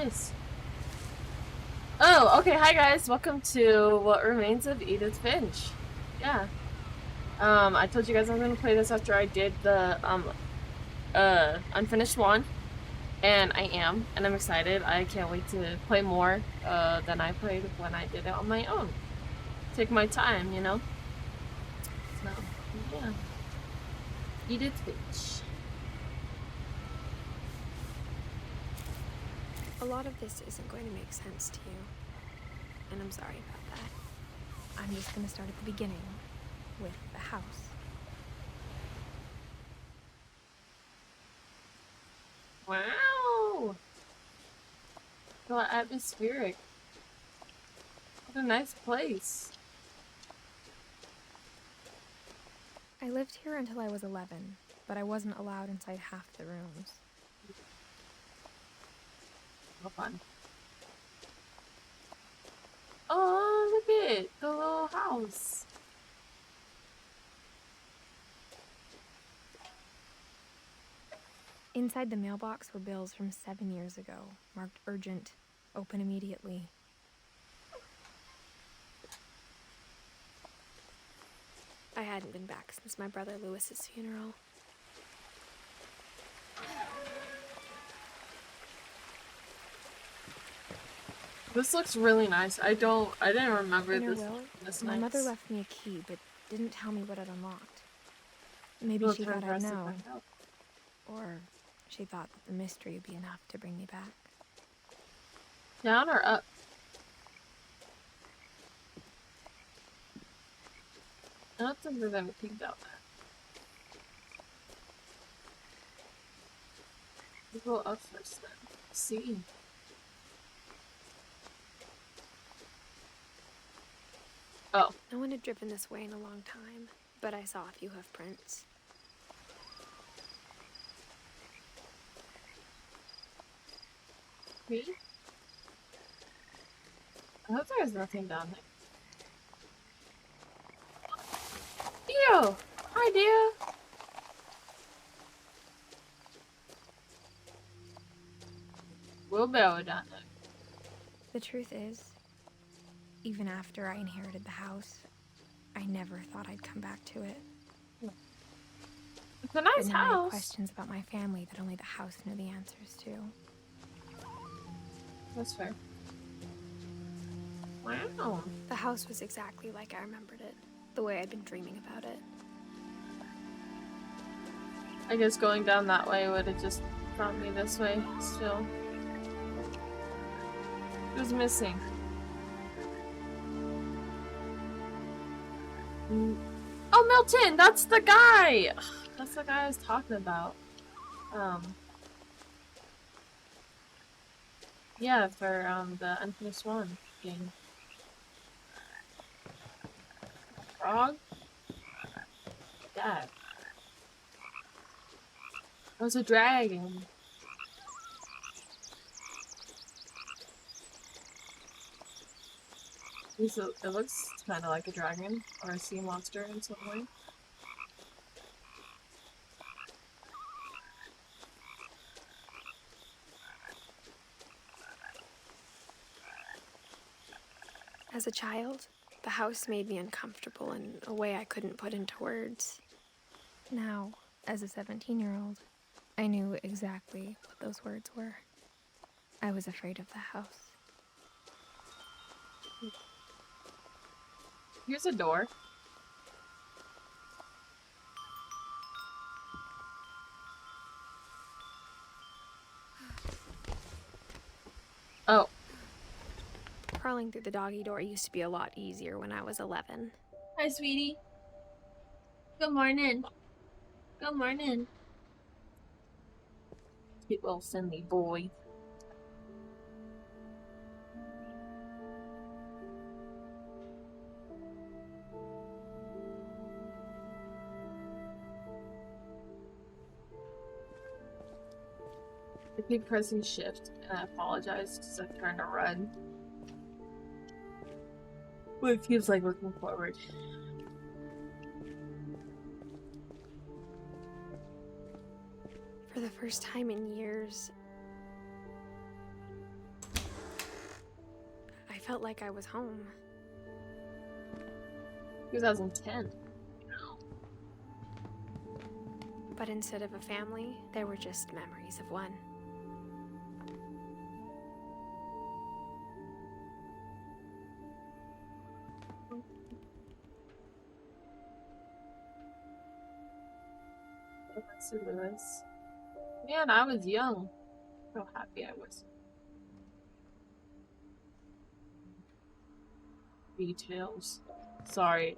this? Oh, okay. Hi guys. Welcome to What Remains of Edith Finch. Yeah. I told you guys I'm gonna play this after I did the unfinished one, and I am, and I'm excited. I can't wait to play more than I played when I did it on my own. Take my time, you know. So yeah, Edith Finch. A lot of this isn't going to make sense to you, and I'm sorry about that. I'm just going to start at the beginning, with the house. Wow. So atmospheric. What a nice place. I lived here until I was 11, but I wasn't allowed inside half the rooms. So fun. Oh, look at it. The little house. Inside the mailbox were bills from 7 years ago, marked urgent, open immediately. I hadn't been back since my brother Lewis's funeral. This looks really nice. I didn't remember In her this. will, This my nice. mother left me a key, but didn't tell me what it unlocked. Maybe Well, she for thought I'd us to know. find out. Or she thought that the mystery would be enough to bring me back. Down or up? I don't think there's anything down there. We'll go up first then. See. Oh. No one had driven this way in a long time, but I saw a few hoof prints. Me? I hope there's nothing down there. Ew! Hi, dear! Wheelbarrow down there. The truth is, even after I inherited the house, I never thought I'd come back to it. It's a nice but now I had house. questions about my family that only the house knew the answers to. That's fair. Wow. The house was exactly like I remembered it, the way I'd been dreaming about it. I guess going down that way would have just brought me this way still. Who's missing? Oh, Milton! That's the guy! Ugh, that's the guy I was talking about. Yeah, for, the Unfinished One game. Frog? Dad. That was a dragon. It looks kind of like a dragon, or a sea monster in some way. As a child, the house made me uncomfortable in a way I couldn't put into words. Now, as a 17-year-old, I knew exactly what those words were. I was afraid of the house. Here's a door. Oh. Crawling through the doggy door used to be a lot easier when I was 11. Hi, sweetie. Good morning. Good morning. Cute little Cindy boy. I keep pressing shift, and I apologize because I'm trying to run. But it feels like looking forward. For the first time in years, felt like I was home. 2010. But instead of a family, there were just memories of one. Lewis. Man, I was young. So happy I was. Details. Sorry.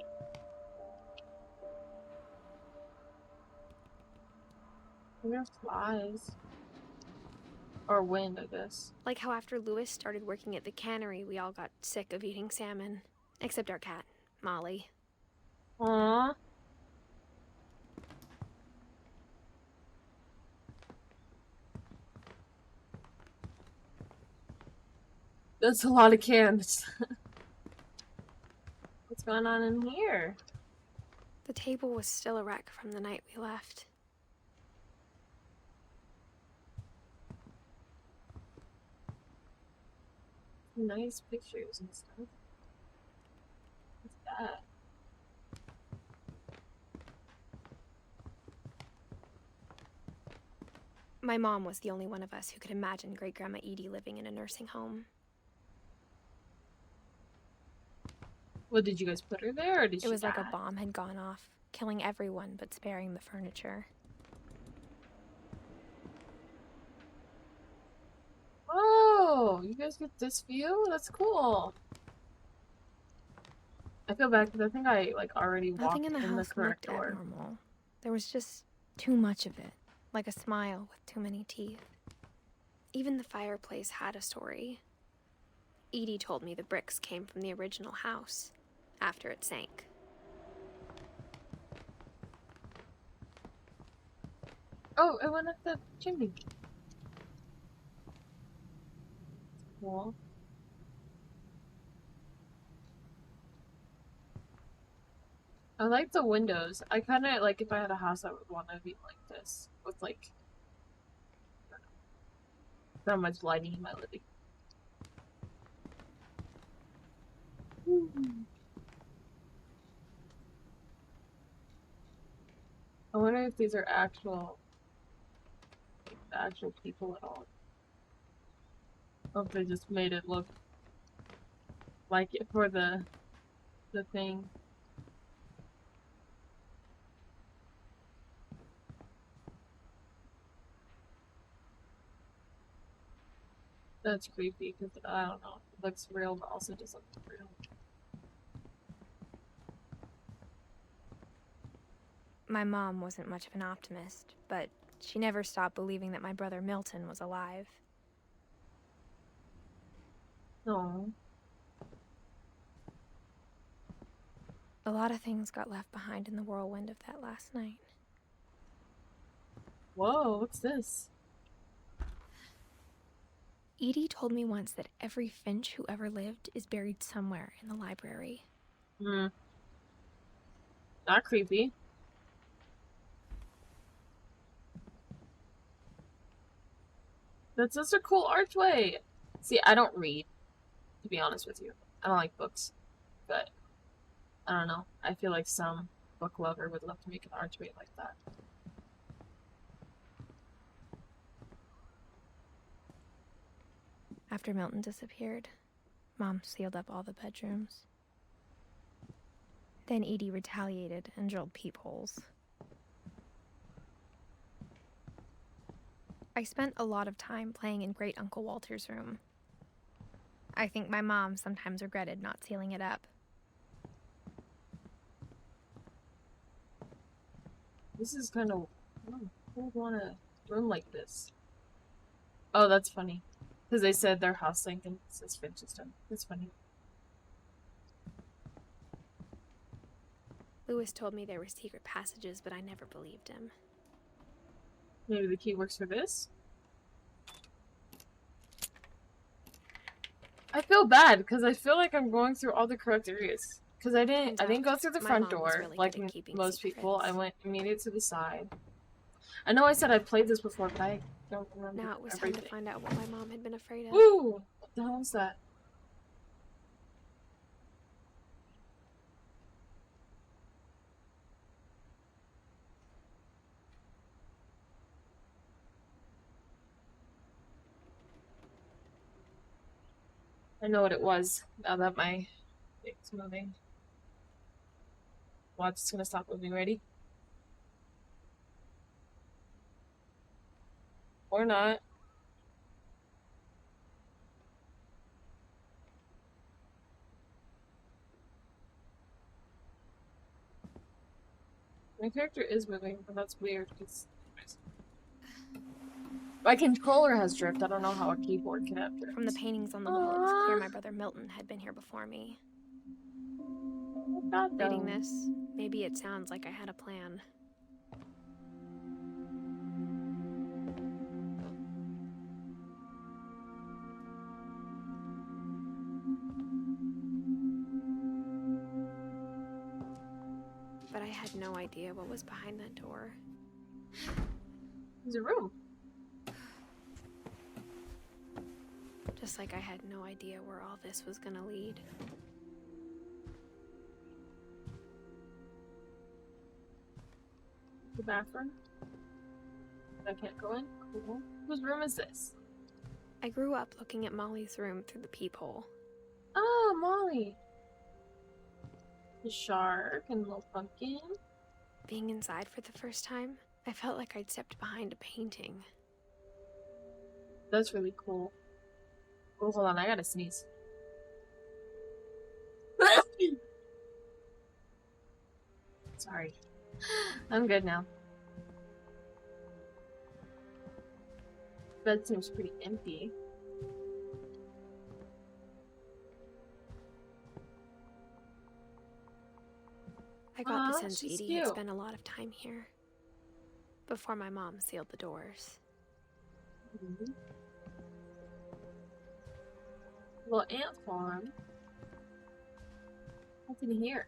There's flies. Or wind, I guess. Like how after Lewis started working at the cannery, we all got sick of eating salmon. Except our cat, Molly. Aww. That's a lot of cans. What's going on in here? The table was still a wreck from the night we left. Nice pictures and stuff. What's that? My mom was the only one of us who could imagine Great Grandma Edie living in a nursing home. Well, did you guys put her there, or did she It was die? like a bomb had gone off, killing everyone but sparing the furniture. Oh, you guys get this view? That's cool. I feel bad because I think I already walked Nothing in the the house correct looked door. abnormal. There was just too much of it, like a smile with too many teeth. Even the fireplace had a story. Edie told me the bricks came from the original house, after it sank. Oh, it went up the chimney. Cool. I like the windows. I kind of like if I had a house, I would want to be like this with like not much lighting in my living. I wonder if these are actual people at all. Or if they just made it look like it for the thing. That's creepy because I don't know. It looks real, but also doesn't look real. My mom wasn't much of an optimist, but she never stopped believing that my brother Milton was alive. No. A lot of things got left behind in the whirlwind of that last night. Whoa, what's this? Edie told me once that every Finch who ever lived is buried somewhere in the library. Hmm. Not creepy. That's just a cool archway. See, I don't read, to be honest with you. I don't like books, but I don't know. I feel like some book lover would love to make an archway like that. After Milton disappeared, Mom sealed up all the bedrooms. Then Edie retaliated and drilled peepholes. I spent a lot of time playing in Great Uncle Walter's room. I think my mom sometimes regretted not sealing it up. This is kind of... who would want a room like this? Oh, that's funny. Because they said their house sank and it says Finch's done. That's funny. Lewis told me there were secret passages, but I never believed him. Maybe the key works for this? I feel bad because I feel like I'm going through all the correct areas. Because I didn't go through the front door really like most people. I went immediately to the side. I know I said I played this before, but I don't remember. Now it was everything. time to find out what my mom had been afraid of. Ooh! What the hell is that? I know what it was now that my thing's moving. Watch, it's gonna stop moving. Ready? Or not. My character is moving, but that's weird because my controller has drift. I don't know how a keyboard can have drift. From the paintings on the wall, it was clear my brother Milton had been here before me. Reading this, maybe it sounds like I had a plan. But I had no idea what was behind that door. There's a room. Just like I had no idea where all this was gonna lead. The bathroom. I can't go in. Cool. Whose room is this? I grew up looking at Molly's room through the peephole. Oh, Molly. The shark and little pumpkin. Being inside for the first time, I felt like I'd stepped behind a painting. That's really cool. Oh, hold on, I gotta sneeze. Sorry. I'm good now. Bed seems pretty empty. I got the sense she's Edie had cute. spent a lot of time here. Before my mom sealed the doors. Mm-hmm. Little ant farm. What's in here?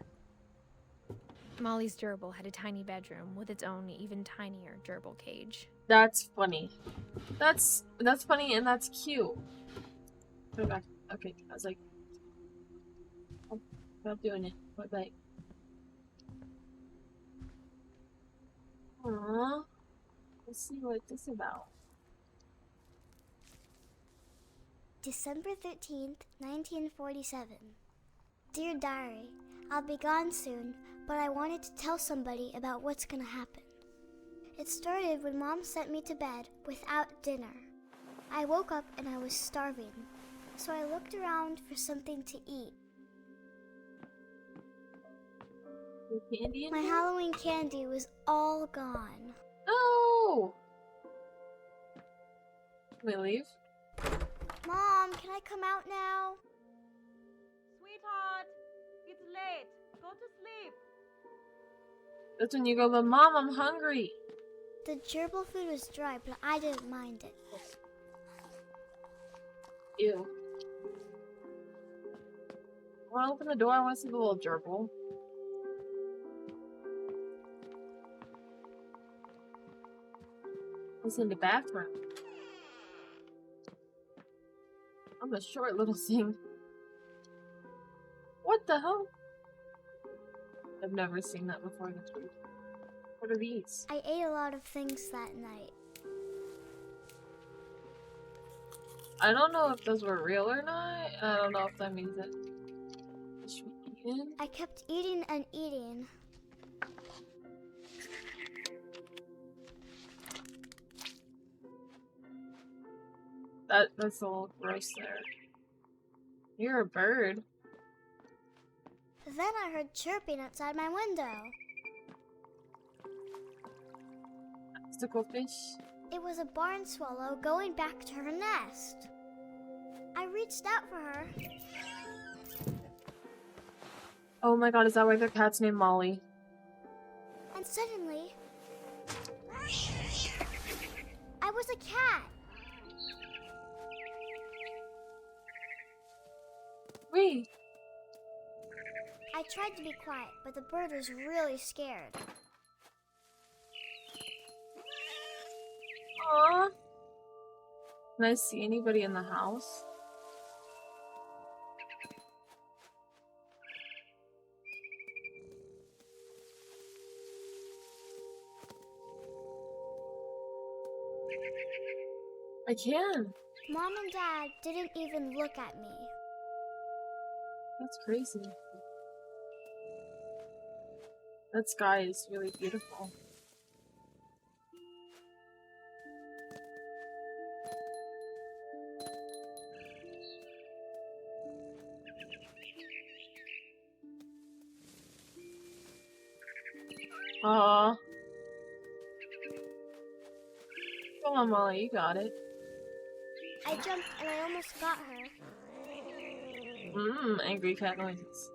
Molly's gerbil had a tiny bedroom with its own even tinier gerbil cage. That's funny. That's funny and that's cute. Go back. Okay, I was like, I'm not doing it. But like, aww. Let's see what this is about. December 13th, 1947. Dear Diary, I'll be gone soon, but I wanted to tell somebody about what's gonna happen. It started when Mom sent me to bed without dinner. I woke up and I was starving, so I looked around for something to eat. Candy in My here? Halloween candy was all gone. No! Can we leave? Mom, can I come out now? Sweetheart, it's late. Go to sleep. That's when you go, but Mom, I'm hungry. The gerbil food was dry, but I didn't mind it. Ew. I want to open the door. I want to see the little gerbil. It's in the bathroom. I'm a short little thing. What the hell? I've never seen that before. That's weird. What are these? I ate a lot of things that night. I don't know if those were real or not. And I don't know if that means that should we eat it? I kept eating and eating. That's a little gross there. You're a bird. Then I heard chirping outside my window. Stickle fish. It was a barn swallow going back to her nest. I reached out for her. Oh my god, is that why their cat's named Molly? And suddenly, I was a cat. Wait. I tried to be quiet, but the bird was really scared. Aww. Can I see anybody in the house? I can. Mom and Dad didn't even look at me. That's crazy. That sky is really beautiful. Aww. Come on, Molly, you got it. I jumped and I almost got her. Angry cat noises.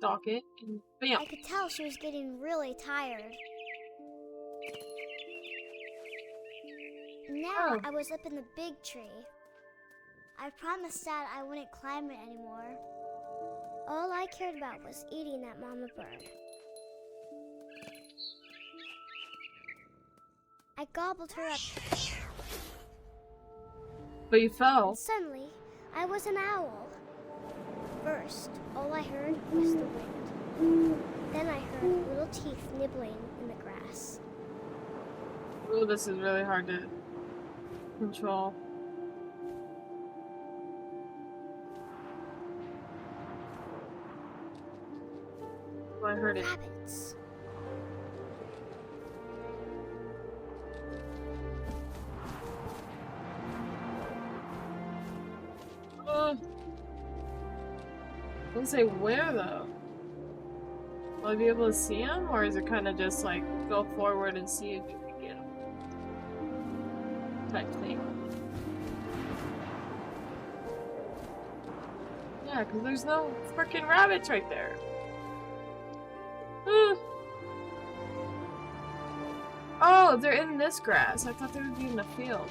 Dock it, and bam! I could tell she was getting really tired. Now Oh. I was up in the big tree. I promised Dad I wouldn't climb it anymore. All I cared about was eating that mama bird. I gobbled her up. But you fell. And suddenly, I was an owl. First, all I heard was the wind. Then I heard little teeth nibbling in the grass. Ooh, this is really hard to control. Oh, I heard it. Rabbits. Doesn't say where though. Will I be able to see him, or is it kind of just like go forward and see if you can get him type thing? Yeah, because there's no freaking rabbits right there. Oh, they're in this grass. I thought they would be in the field.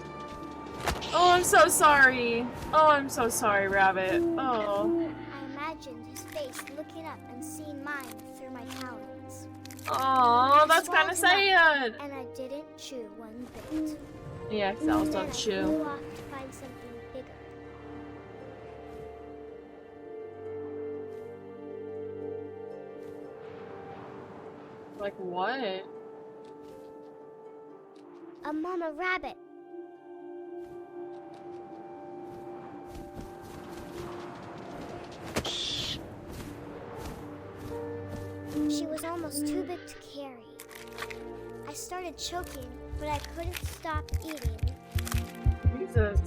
Oh, I'm so sorry. Oh, I'm so sorry, rabbit. Oh. I imagined his face looking up and seeing mine through my talons. Oh, that's kind of sad. And I didn't chew one bit. Yeah, because owls don't Then I chew. flew off to find something bigger. Like what? A mama rabbit. She was almost too big to carry. I started choking, but I couldn't stop eating. Jesus.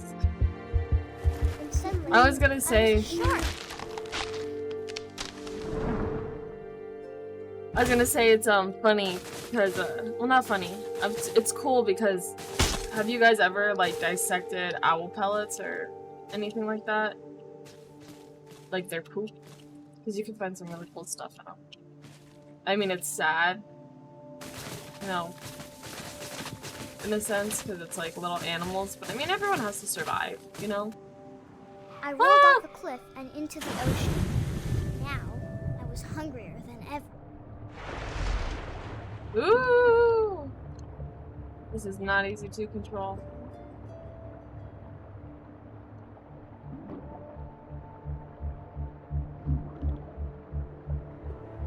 And suddenly, I was gonna say. was a shark. I was gonna say it's funny because well, not funny. It's cool because have you guys ever like dissected owl pellets or anything like that? Like their poop, because you can find some really cool stuff in them. I mean, it's sad, you know, in a sense, because it's like little animals. But I mean, everyone has to survive, you know. I rolled off the cliff and into the ocean. Now, I was hungrier than ever. Ooh! This is not easy to control.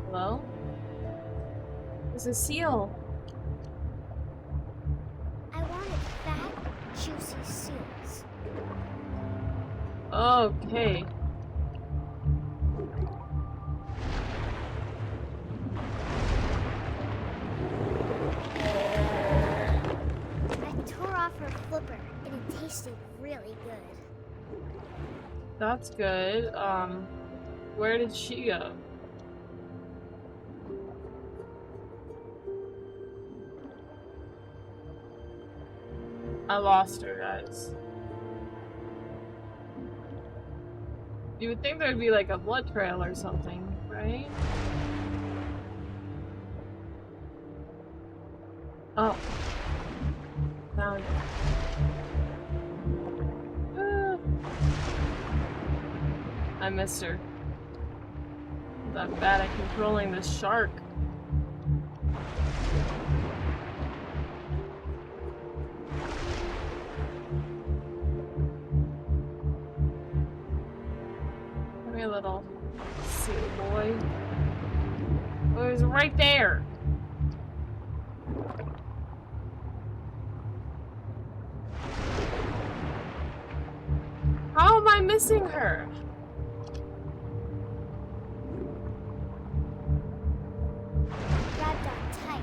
Hello? There's a seal. I wanted fat, juicy seals. Okay. I tore off her flipper, and it tasted really good. That's good. Where did she go? I lost her, guys. You would think there'd be like a blood trail or something, right? Oh. Found it. Ah. I missed her. I'm that bad at controlling this shark. Come here, little seal boy. Oh, he's right there. am missing her? Grabbed on tight.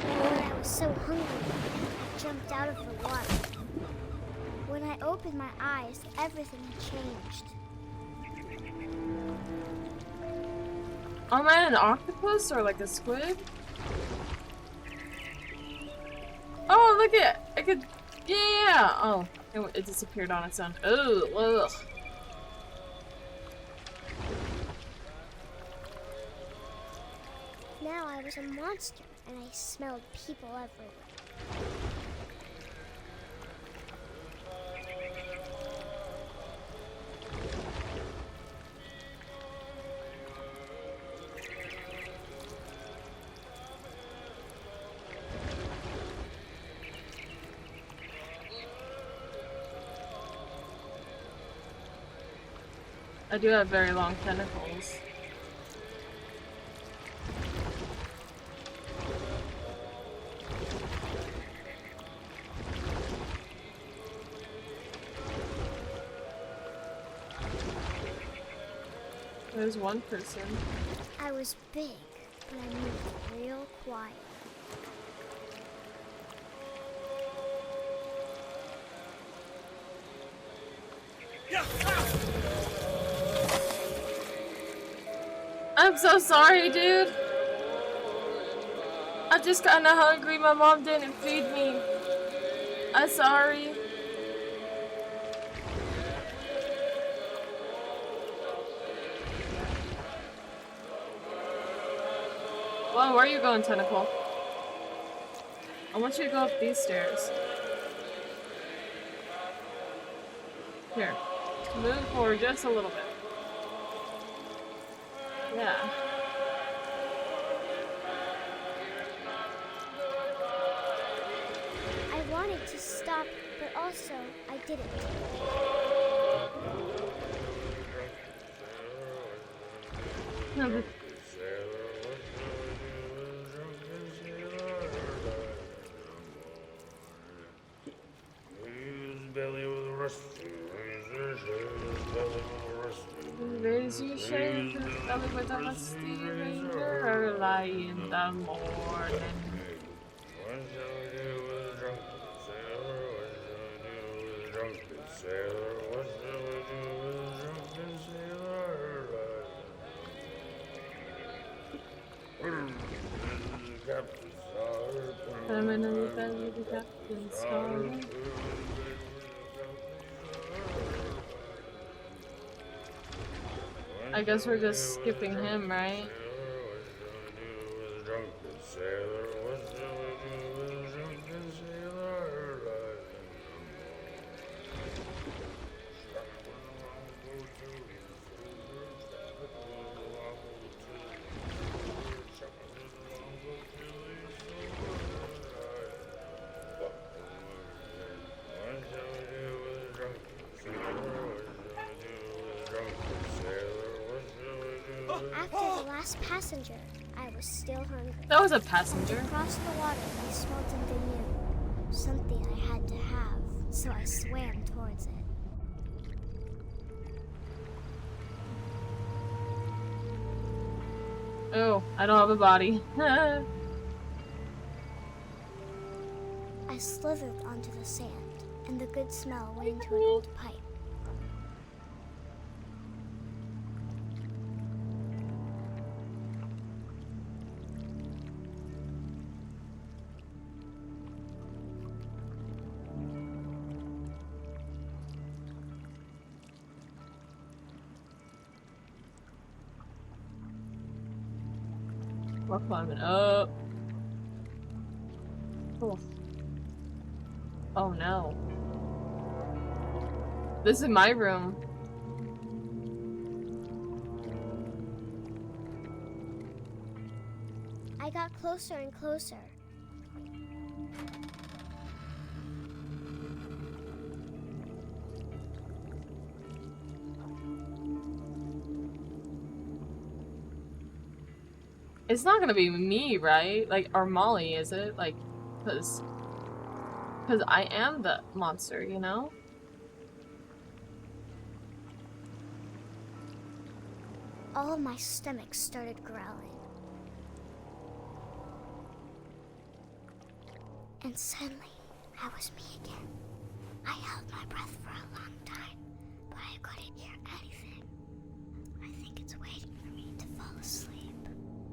When I was so hungry, I jumped out of the water. When I opened my eyes, everything had changed. Am I an octopus or like a squid? Oh, look at I could. Yeah. Oh, it disappeared on its own. Oh, ugh. Now I was a monster, and I smelled people everywhere. I do have very long tentacles. There's one person. I was big, but I moved real quiet. I'm so sorry, dude. I'm just kinda hungry. My mom didn't feed me. I'm sorry. Well, where are you going, Tentacle? I want you to go up these stairs. Here. Move forward just a little bit. Yeah. I wanted to stop, but also I didn't. Raise your shade to the belly with a lusty ranger early in the morning. I'm in the belly of the captain's calling. I guess we're just skipping him, right? After the last passenger, I was still hungry. That was a passenger. Across the water, I smelled something new. Something I had to have, so I swam towards it. Oh, I don't have a body. I slithered onto the sand, and the good smell went into an old pipe. We're climbing up. Oh. Oh no. This is my room. I got closer and closer. It's not gonna be me, right? Like, or Molly, is it? Like, cause I am the monster, you know? all of my stomach started growling. And suddenly, I was me again. I held my breath for a long time, but I couldn't hear anything. I think it's waiting for me to fall asleep.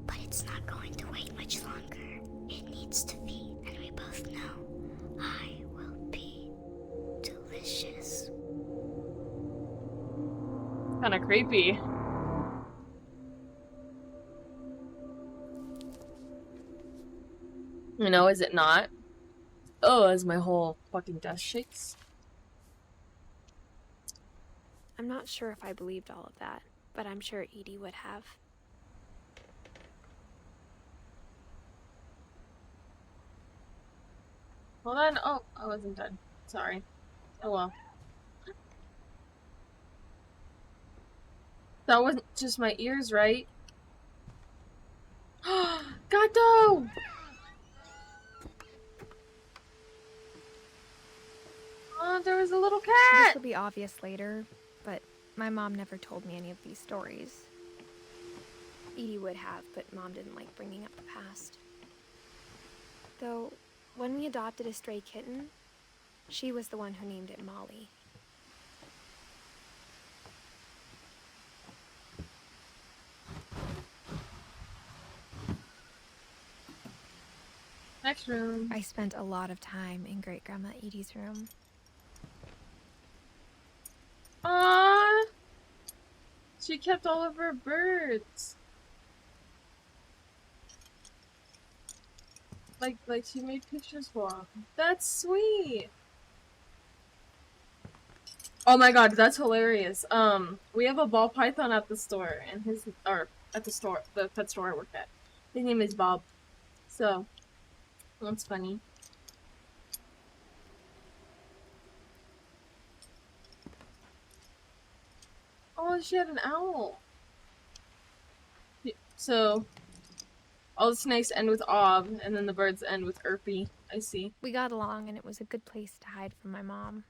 But it's not going to wait much longer. It needs to feed, and we both know I will be delicious. Kind of creepy. You know, is it not? Oh, as my whole fucking desk shakes. I'm not sure if I believed all of that, but I'm sure Edie would have. Well then, oh, I wasn't done. Sorry. Oh well. That wasn't just my ears, right? Gato! Oh, there was a little This cat! will be obvious later, but my mom never told me any of these stories. Edie would have, but Mom didn't like bringing up the past. Though, when we adopted a stray kitten, she was the one who named it Molly. Next room. I spent a lot of time in Great-Grandma Edie's room. Aww! She kept all of her birds. Like she made pictures for them. That's sweet. Oh my god, that's hilarious. We have a ball python at the store, and the pet store I work at. His name is Bob. So, that's funny. Oh, she had an owl. So, all the snakes end with ob, and then the birds end with erpy. I see. We got along, and it was a good place to hide from my mom.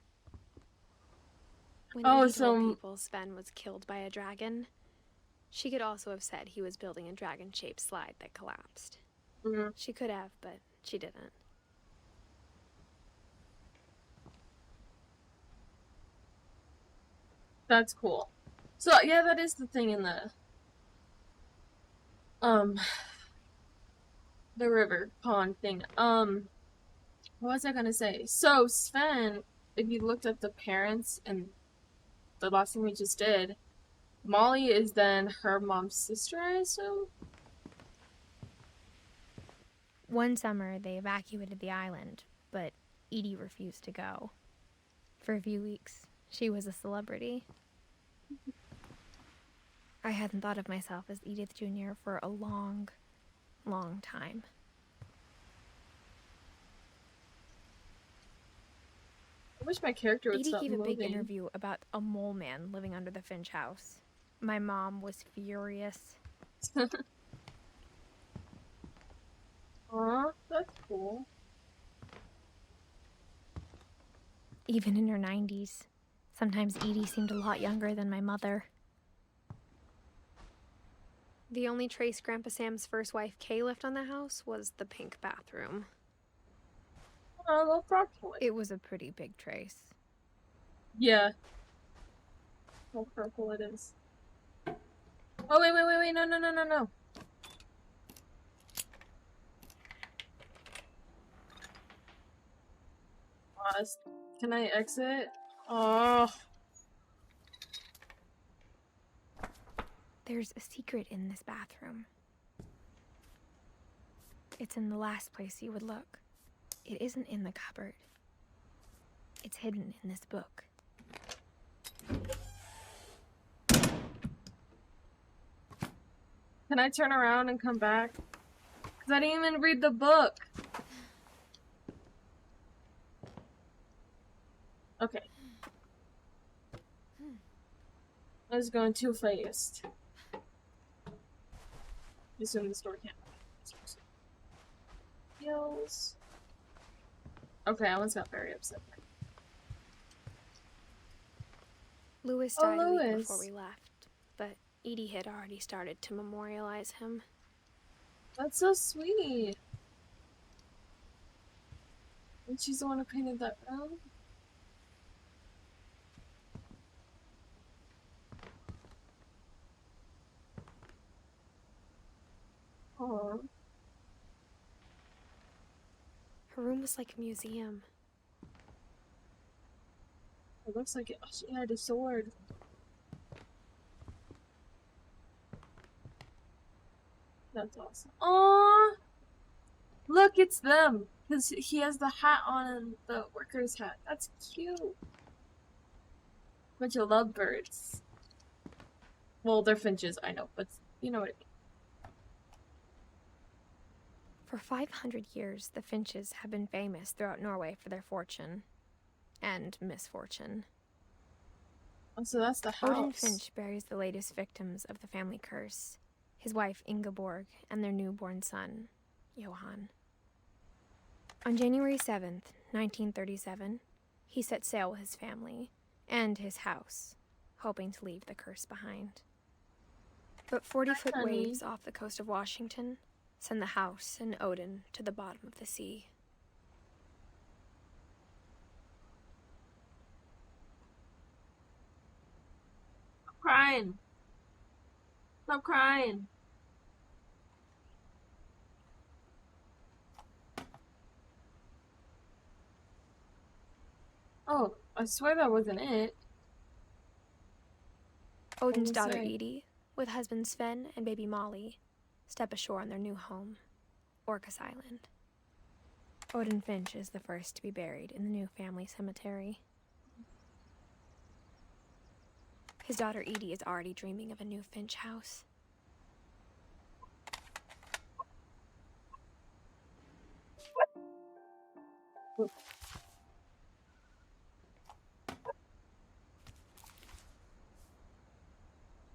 When Oh, Edie so- told people Sven was killed by a dragon, she could also have said he was building a dragon-shaped slide that collapsed. Mhm. She could have, but she didn't. That's cool. So, yeah, that is the thing in the river pond thing. What was I gonna say? So, Sven, if you looked at the parents and the last thing we just did, Molly is then her mom's sister, I assume? One summer, they evacuated the island, but Edie refused to go. For a few weeks, she was a celebrity. I hadn't thought of myself as Edith Jr. for a long, long time. I wish my character would Edie stop gave a big moving. interview about a mole man living under the Finch house. My mom was furious. Aw, that's cool. Even in her 90s. Sometimes Edie seemed a lot younger than my mother. The only trace Grandpa Sam's first wife, Kay, left on the house was the pink bathroom. Oh, I love frog toy. It was a pretty big trace. Yeah. How purple it is. Oh, wait, no. Pause. Can I exit? Oh. There's a secret in this bathroom. It's in the last place you would look. It isn't in the cupboard. It's hidden in this book. Can I turn around and come back? Because I didn't even read the book. Okay. I was going too fast. Assume the store can't. Heels. Okay, I almost got very upset. Louis Oh, died a week Louis. before we left, but Edie had already started to memorialize him. That's so sweet. And she's the one who painted that room? Oh. Her room was like a museum. It looks like it. Oh, she had a sword. That's awesome. Aww! Look, it's them! Because he has the hat on and the worker's hat. That's cute. Bunch of lovebirds. Well, they're finches, I know, but you know what I mean. For 500 years, the Finches have been famous throughout Norway for their fortune. And misfortune. Oh, so that's the house. Odin Finch buries the latest victims of the family curse, his wife Ingeborg and their newborn son, Johan. On January 7th, 1937, he set sail with his family and his house, hoping to leave the curse behind. But 40-foot waves off the coast of Washington send the house and Odin to the bottom of the sea. Stop crying. Stop crying. Oh, I swear that wasn't it. Odin's daughter Edith, with husband Sven and baby Molly, step ashore on their new home, Orcas Island. Odin Finch is the first to be buried in the new family cemetery. His daughter Edie is already dreaming of a new Finch house.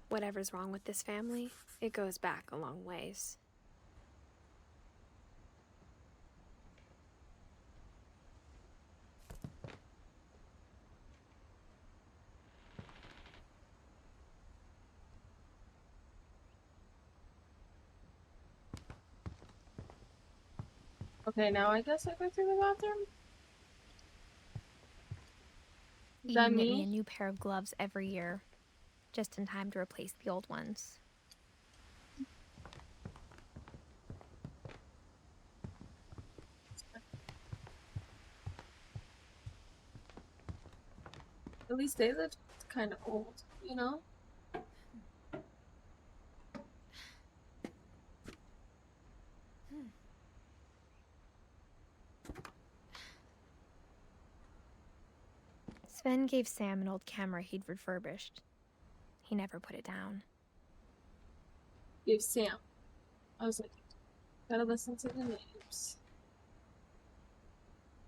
Whatever's wrong with this family, it goes back a long ways. Okay, now I guess I go through the bathroom? Is Edie that knit me a me? new pair of gloves every year, just in time to replace the old ones. At least they look kind of old, you know? Sven gave Sam an old camera he'd refurbished. He never put it down. Give Sam. I was like, gotta listen to the names.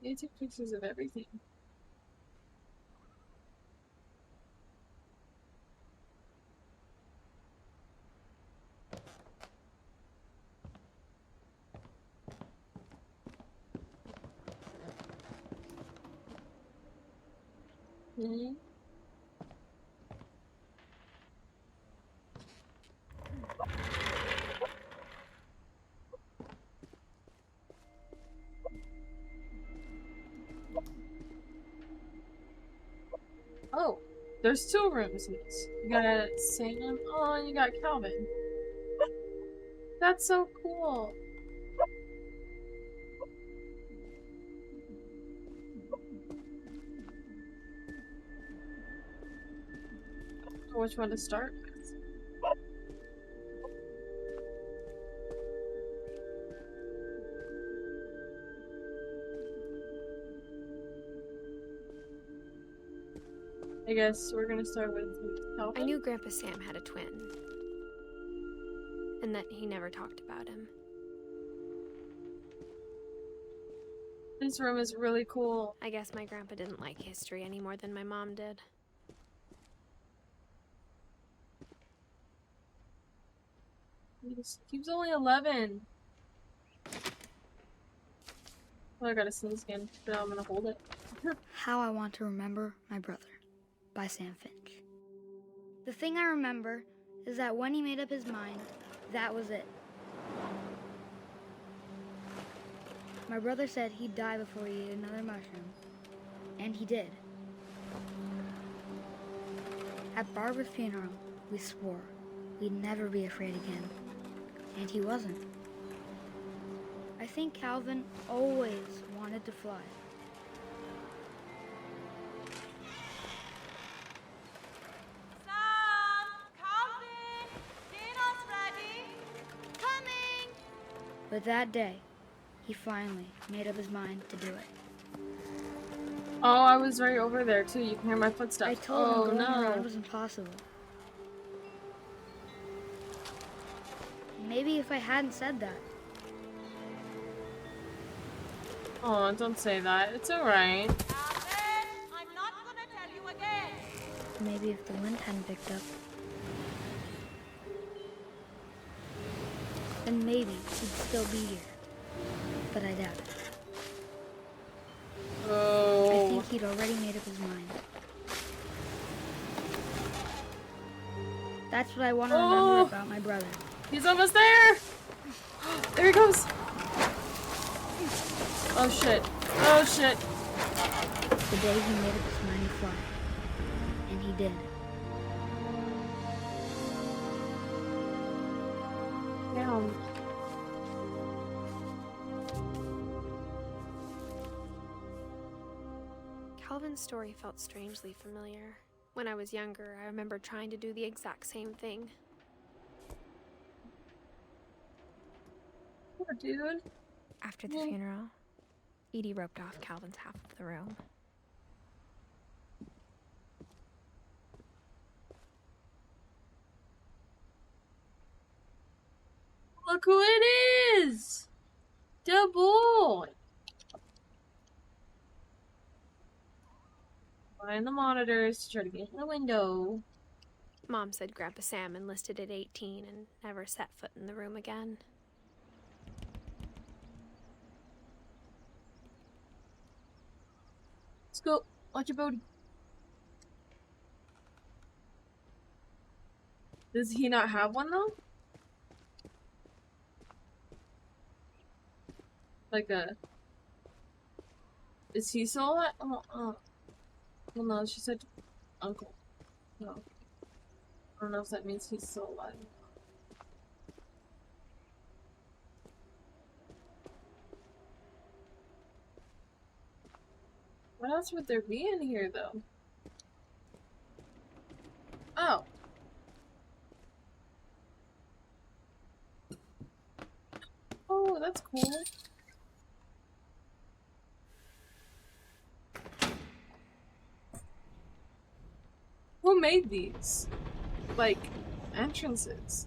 They took pictures of everything. Hmm. Oh, there's two rooms in this. You got Sam. Oh, and you got Calvin. That's so cool. Which one to start with? I guess we're gonna start with Calvin. I knew Grandpa Sam had a twin, and that he never talked about him. This room is really cool. I guess my grandpa didn't like history any more than my mom did. He's only 11. Oh, I gotta sneeze again, but now I'm gonna hold it. How I Want to Remember My Brother by Sam Finch. The thing I remember is that when he made up his mind, that was it. My brother said he'd die before he ate another mushroom, and he did. At Barbara's funeral, we swore we'd never be afraid again, and he wasn't. I think Calvin always wanted to fly. Sam! Calvin! Dinner's ready! Coming! But that day, he finally made up his mind to do it. Oh, I was right over there too. You can hear my footsteps. I told him going no. around was impossible. Maybe if I hadn't said that, Oh, don't say that. It's alright. Calvin! I'm not gonna tell you again! maybe if the wind hadn't picked up, then maybe he'd still be here. But I doubt it. I Oh. think he'd already made up his mind. That's what I want to remember about my brother. He's almost there! There he goes! Oh shit. Oh shit. The day he made up his mind to fly. And he did. Damn. Calvin's story felt strangely familiar. When I was younger, I remember trying to do the exact same thing. Poor dude. After the funeral, Edie roped off Calvin's half of the room. Look who it is! The boy! Behind the monitors to try to get in the window. Mom said Grandpa Sam enlisted at 18 and never set foot in the room again. Let's go. Watch your booty. Does he not have one though? Like a... Is he still alive? Well, no, she said uncle. No. I don't know if that means he's still alive. What else would there be in here, though? Oh. Oh, that's cool. Who made these? Like, entrances.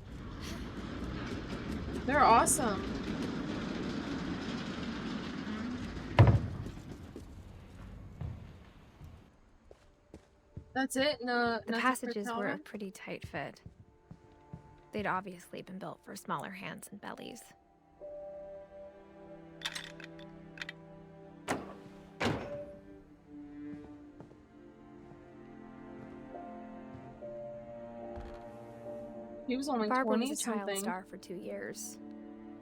They're awesome. That's it? No, The nothing for passages were a Calvin? pretty tight fit. They'd obviously been built for smaller hands and bellies. He was only Barbara 20 was a child something. star for 2 years,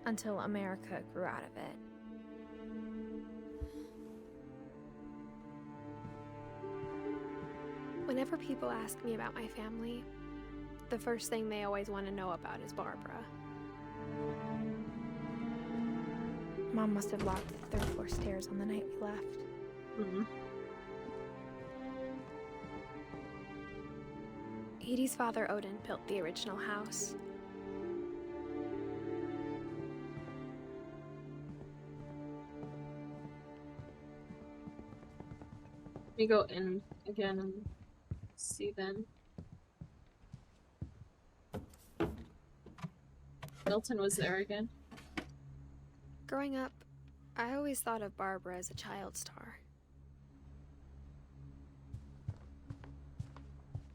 until America grew out of it. Whenever people ask me about my family, the first thing they always want to know about is Barbara. Mom must have locked the third floor stairs on the night we left. Mm-hmm. Edie's father, Odin, built the original house. Let me go in again and see then. Milton was there again. Growing up, I always thought of Barbara as a child star.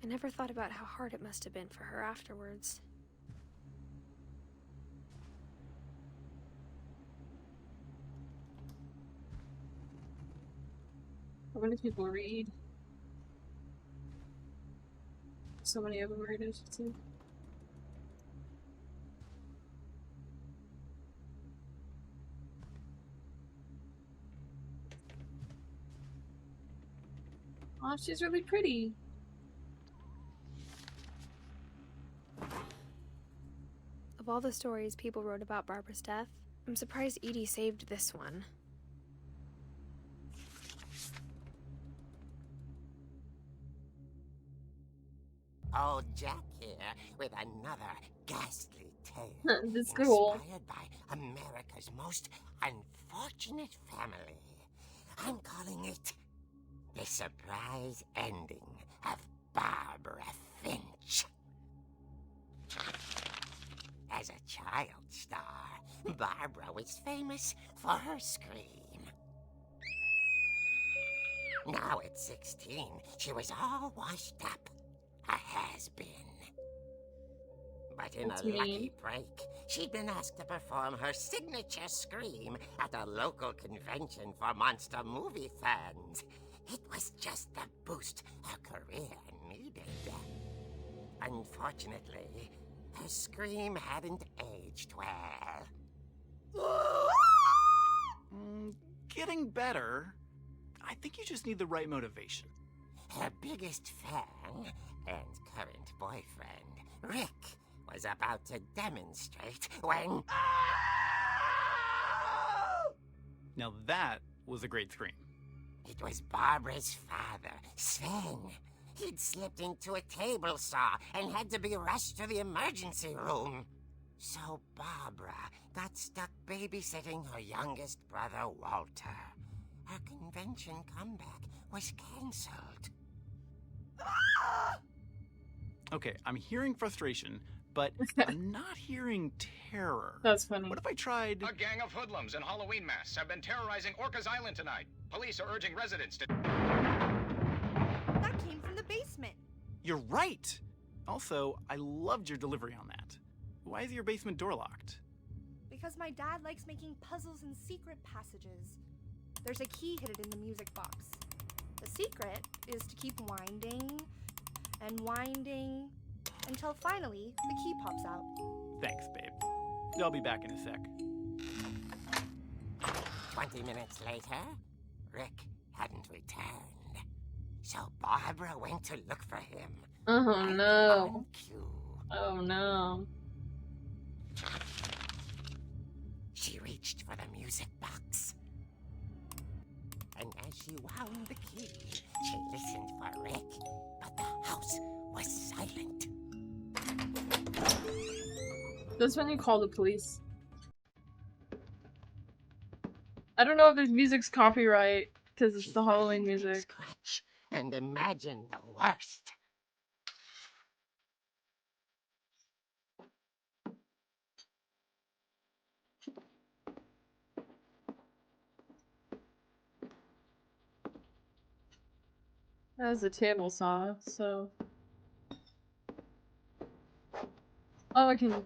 I never thought about how hard it must have been for her afterwards. How many people read? So many of them read, I should say. Oh, she's really pretty. Of all the stories people wrote about Barbara's death, I'm surprised Edie saved this one. Old Jack here with another ghastly tale. That's cool. Inspired by America's most unfortunate family. I'm calling it The Surprise Ending of Barbara Finch. As a child star, Barbara was famous for her scream. Now at 16, she was all washed up. A has-been. But in That's a lucky mean. break, she'd been asked to perform her signature scream at a local convention for monster movie fans. It was just the boost her career needed. Unfortunately, her scream hadn't aged well. Getting better. I think you just need the right motivation. Her biggest fan and current boyfriend, Rick, was about to demonstrate when... Now that was a great scream. It was Barbara's father, Sven. He'd slipped into a table saw and had to be rushed to the emergency room. So Barbara got stuck babysitting her youngest brother, Walter. Her convention comeback was cancelled. Okay, I'm hearing frustration, but I'm not hearing terror. That's funny. What if I tried... A gang of hoodlums in Halloween masks have been terrorizing Orcas Island tonight. Police are urging residents to... That came from the basement. You're right! Also, I loved your delivery on that. Why is your basement door locked? Because my dad likes making puzzles and secret passages. There's a key hidden in the music box. The secret is to keep winding and winding until finally the key pops out. Thanks, babe. I'll be back in a sec. 20 minutes later, Rick hadn't returned. So Barbara went to look for him. Oh Right no. on cue. Oh no. She reached for the music box. And as she wound the key, she listened for Rick, but the house was silent. That's when you call the police. I don't know if this music's copyright because it's the Halloween music. Scratch and imagine the worst. That was a table saw, so. Oh, I can. The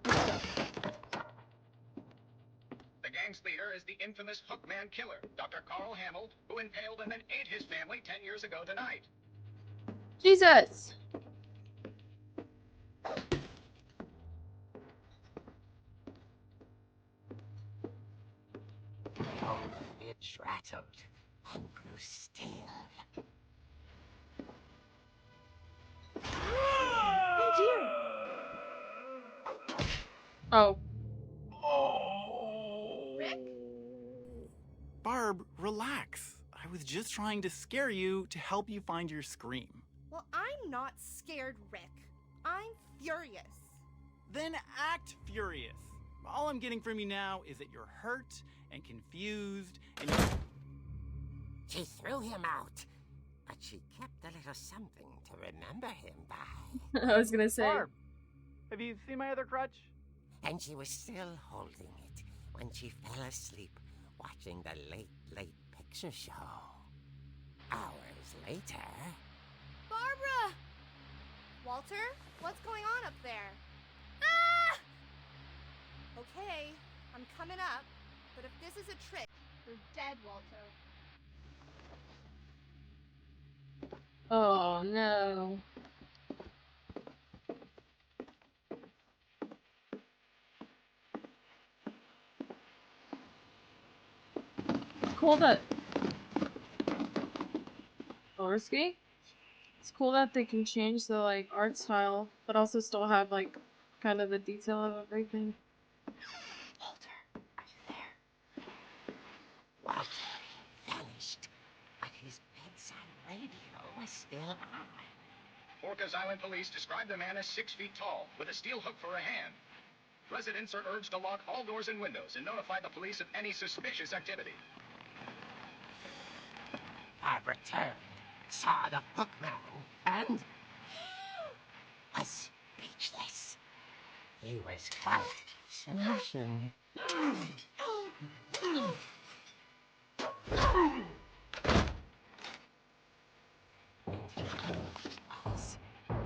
gang's leader is the infamous Hookman Killer, Dr. Carl Hamill, who impaled and then ate his family 10 years ago tonight. Jesus! It rattled and grew still. Oh. Barb, relax. I was just trying to scare you to help you find your scream. Well, I'm not scared, Rick. I'm furious. Then act furious. All I'm getting from you now is that you're hurt and confused and you're... She threw him out, but she kept a little something to remember him by. I was gonna say. Barb, have you seen my other crutch? And she was still holding it when she fell asleep watching the late picture show. Hours later... Barbara! Walter, what's going on up there? Ah! Okay, I'm coming up, but if this is a trick, you're dead, Walter. Oh no. Cool that. Roller ski? It's cool that they can change the like art style, but also still have like kind of the detail of everything. Walter, are you there? Walter vanished, but his bedside radio was still on. Orcas Island police describe the man as 6 feet tall, with a steel hook for a hand. Residents are urged to lock all doors and windows and notify the police of any suspicious activity. Bob returned, saw the hookman, and was speechless. He was quite smashing.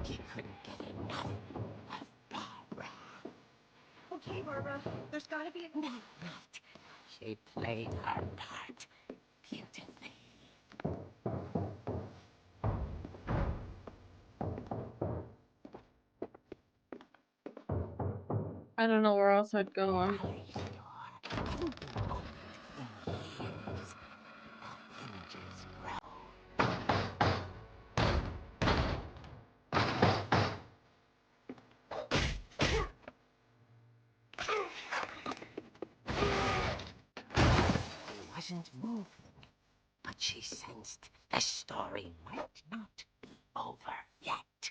He couldn't get enough of Barbara. Okay, Barbara, there's gotta be a... No, not. She played her part beautifully. I don't know where else I'd go. Wasn't moving, but she sensed the story might not be over yet.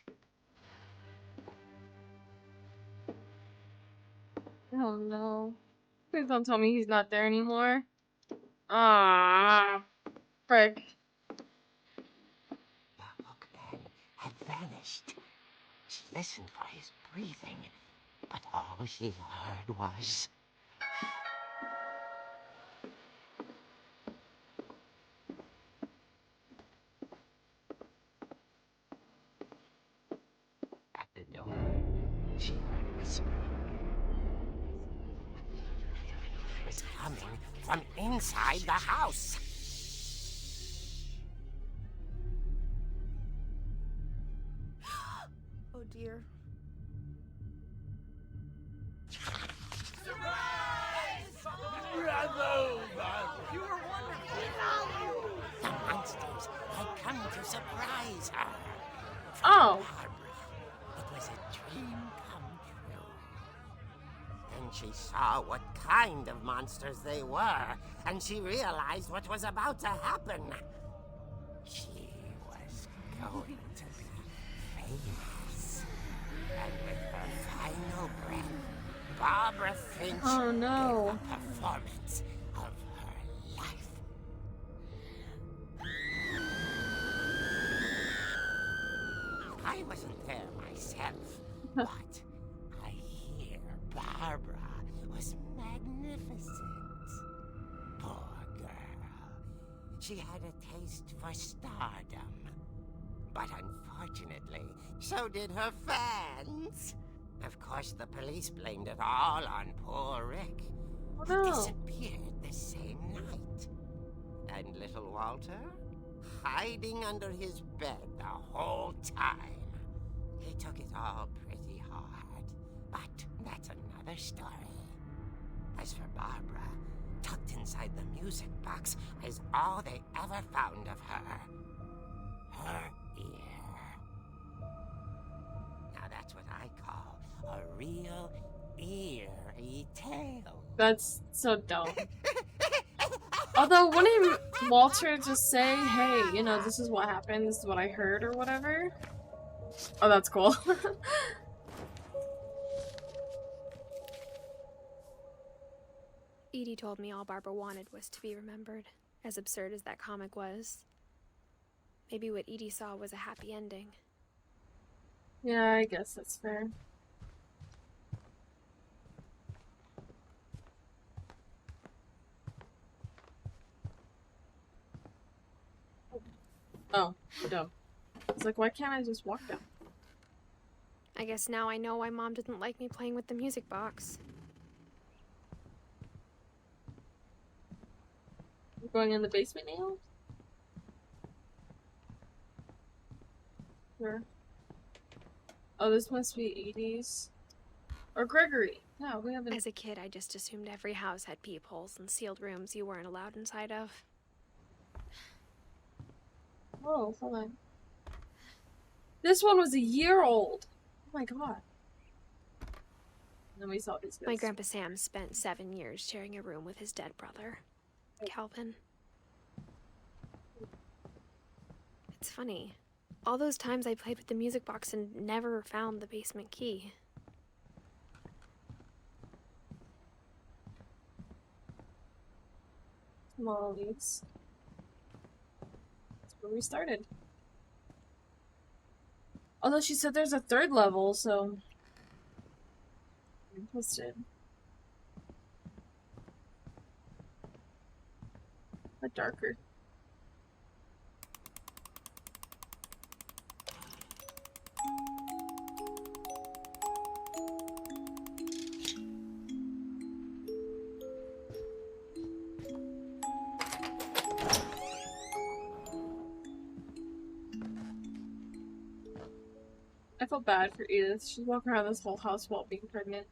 Oh no. Please don't tell me he's not there anymore. Ah, frick. The hookman had vanished. She listened for his breathing, but all she heard was... At the door, she heard whispering. It was coming from inside the house. Oh dear. The monsters had come to surprise her. For Oh. Barbara, it was a dream come true. Then she saw what kind of monsters they were, and she realized what was about to happen. She was going to be famous. And with her final breath, Barbara Finch Oh no. gave a performance of her life. I wasn't there myself, but I hear Barbara was magnificent. Poor girl. She had a taste for stardom. But unfortunately, so did her fans. Of course, the police blamed it all on poor Rick, who no. disappeared the same night. And little Walter, hiding under his bed the whole time. He took it all pretty hard, but that's another story. As for Barbara, tucked inside the music box is all they ever found of her. Her ear. Now that's what I call a real eerie tale. That's so dumb. Although, wouldn't Walter just say, hey, you know, this is what happened, this is what I heard, or whatever? Oh, that's cool. Edie told me all Barbara wanted was to be remembered, as absurd as that comic was. Maybe what Edie saw was a happy ending. Yeah, I guess that's fair. Oh, dumb. It's like, why can't I just walk down? I guess now I know why Mom didn't like me playing with the music box. We're going in the basement now? Sure. Oh, this must be 80s. Or Gregory. No, we haven't. As a kid, I just assumed every house had peepholes and sealed rooms you weren't allowed inside of. Oh, hold on. This one was a year old. Oh my god. And then we saw these guys. My Grandpa Sam spent 7 years sharing a room with his dead brother, Calvin. It's funny. All those times I played with the music box and never found the basement key. Molly's. That's where we started. Although she said there's a 3rd level, so I'm interested. But darker. I felt bad for Edith. She's walking around this whole house while being pregnant.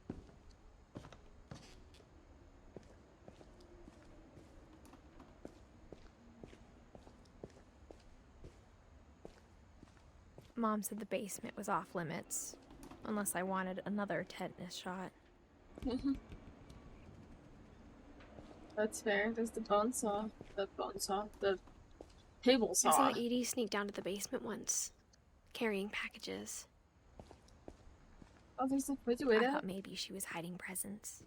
Mom said the basement was off limits, unless I wanted another tetanus shot. That's fair. There's the bone saw. The table saw. I saw Edie sneak down to the basement once, carrying packages. Oh, there's a I refrigerator. thought maybe she was hiding presents.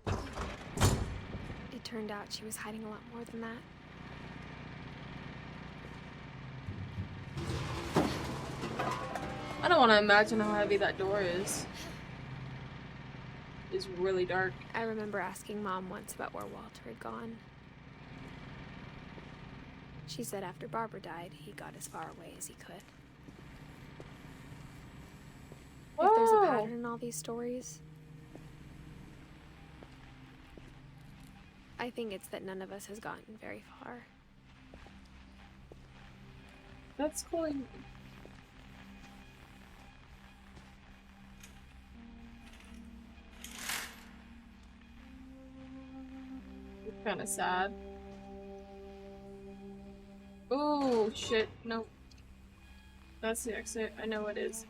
It turned out she was hiding a lot more than that. I don't want to imagine how heavy that door is. It's really dark. I remember asking Mom once about where Walter had gone. She said after Barbara died, he got as far away as he could. If there's a pattern in all these stories, I think it's that none of us has gotten very far. That's cool. It's kind of sad. Oh shit! No, that's the exit. I know it is.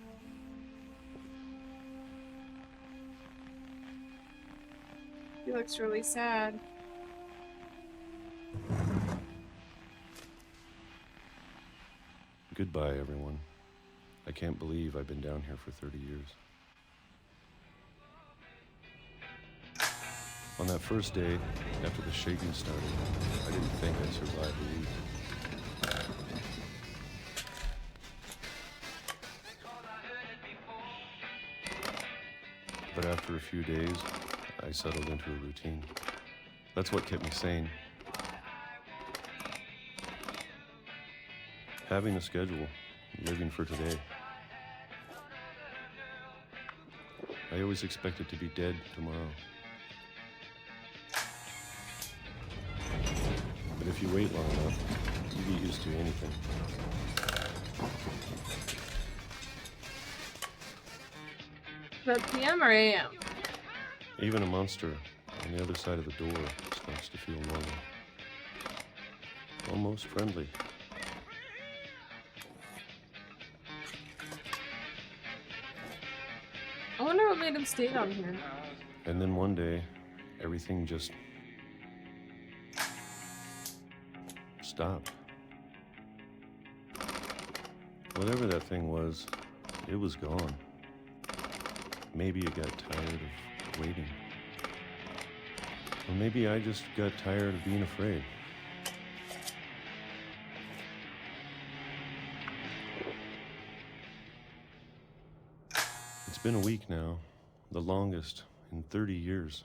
He looks really sad. Goodbye, everyone. I can't believe I've been down here for 30 years. On that first day, after the shaking started, I didn't think I'd survive the week. But after a few days, I settled into a routine. That's what kept me sane. Having a schedule, living for today. I always expected to be dead tomorrow. But if you wait long enough, you get used to anything. Is that PM or AM? Even a monster on the other side of the door starts to feel normal. Almost friendly. I wonder what made him stay down here. And then one day, everything just stopped. Whatever that thing was, it was gone. Maybe it got tired of waiting. Or maybe I just got tired of being afraid. It's been a week now, the longest in 30 years.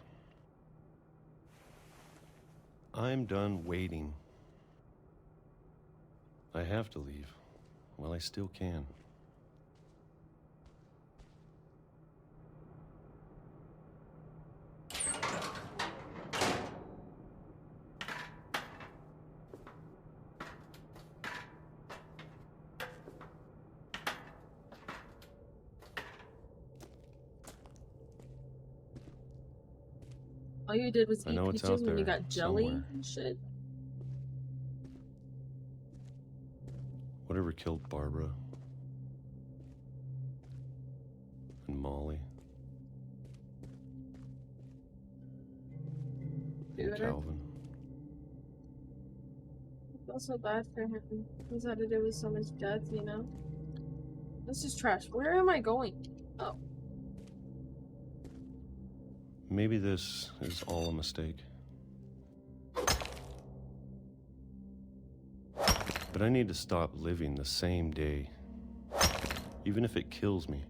I'm done waiting. I have to leave while I still can. All you did was I eat know it's peaches out when you there got jelly somewhere. and shit. Whatever killed Barbara and Molly and Calvin. I feel so bad for him. He's had to do with so much death, you know? This is trash. Where am I going? Oh. Maybe this is all a mistake. But I need to stop living the same day, even if it kills me.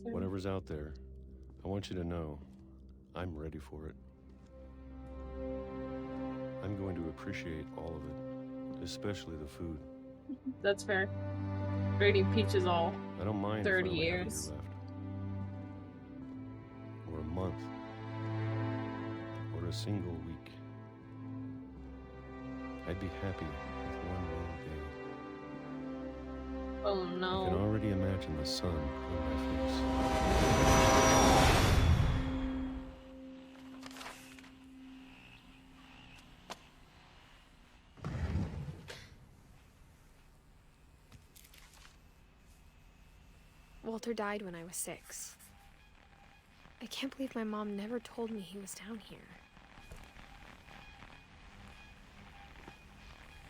Whatever's out there, I want you to know I'm ready for it. I'm going to appreciate all of it, especially the food. That's fair. Rating peaches all I don't mind 30 if I only have a years. year left. Or a month. Or a single week. I'd be happy with one more day. Oh I can no. already imagine the sun on my face. Walter died when I was 6. I can't believe my mom never told me he was down here.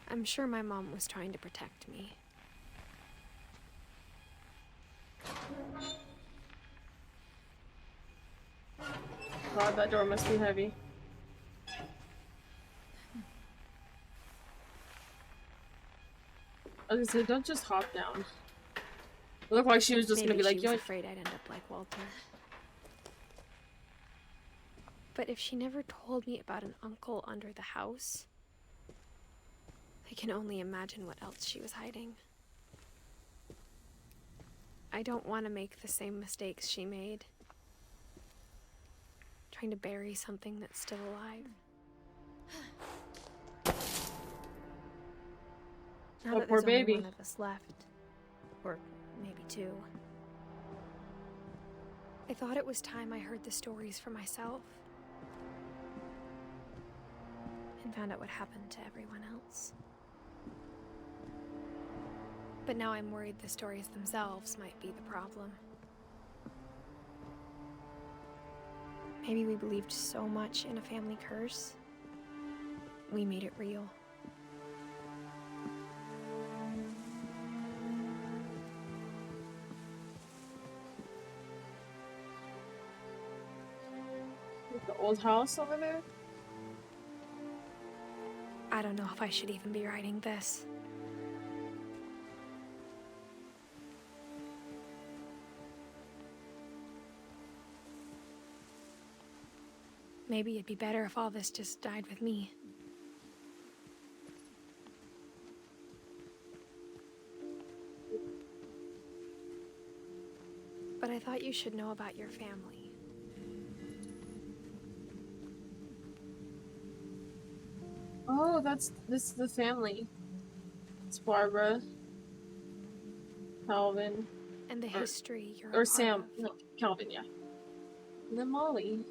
I'm sure my mom was trying to protect me. God, that door must be heavy. I was gonna say, don't just hop down. It looked like she was just Maybe gonna be like, she was yo, afraid I'd end up like Walter. But if she never told me about an uncle under the house, I can only imagine what else she was hiding. I don't want to make the same mistakes she made. Trying to bury something that's still alive. Now Oh, that poor there's only baby. one of us left, or maybe 2, I thought it was time I heard the stories for myself and found out what happened to everyone else. But now I'm worried the stories themselves might be the problem. Maybe we believed so much in a family curse, we made it real. the old house over there? I don't know if I should even be writing this. Maybe it'd be better if all this just died with me. But I thought you should know about your family. Oh, this is the family. It's Barbara, Calvin, And the history you're a or part Sam. of. No, Calvin, yeah. And then Molly.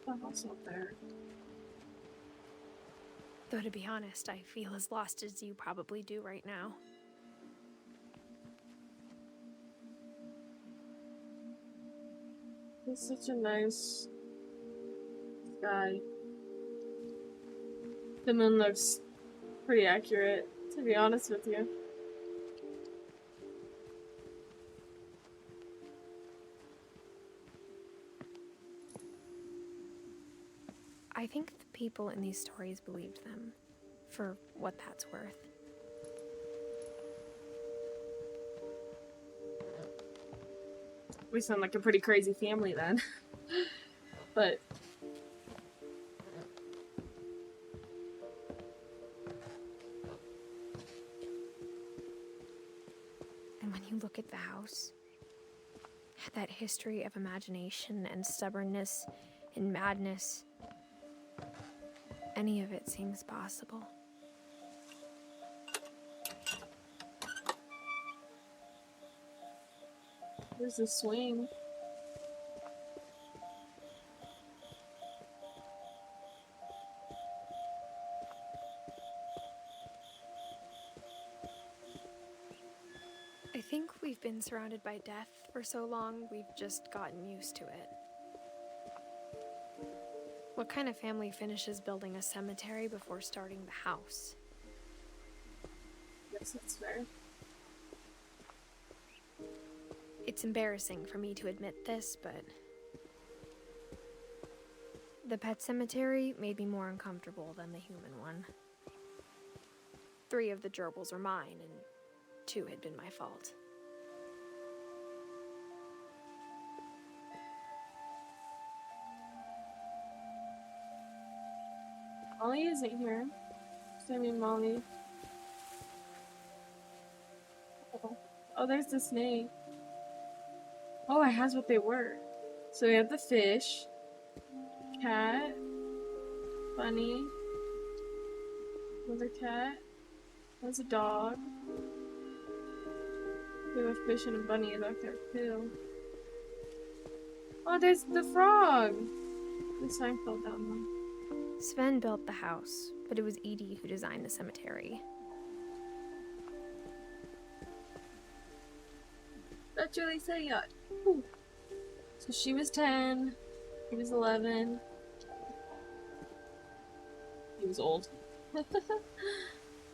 The house up there. Though to be honest, I feel as lost as you probably do right now. He's such a nice guy. The moon looks pretty accurate, to be honest with you. I think the people in these stories believed them, for what that's worth. We sound like a pretty crazy family then. But And when you look at the house, that history of imagination and stubbornness and madness, any of it seems possible. There's a swing. I think we've been surrounded by death for so long, we've just gotten used to it. What kind of family finishes building a cemetery before starting the house? Guess that's fair. It's embarrassing for me to admit this, but the pet cemetery made me more uncomfortable than the human one. 3 of the gerbils are mine, and 2 had been my fault. Molly isn't here. I mean, Molly. Oh, there's the snake. Oh, it has what they were. So we have the fish, cat, bunny, another cat, there's a dog. We have a fish and a bunny back there too. Oh, there's the frog! The sign fell down though. Sven built the house, but it was Edie who designed the cemetery. That's really sad. Whew. So she was 10, he was 11. He was old.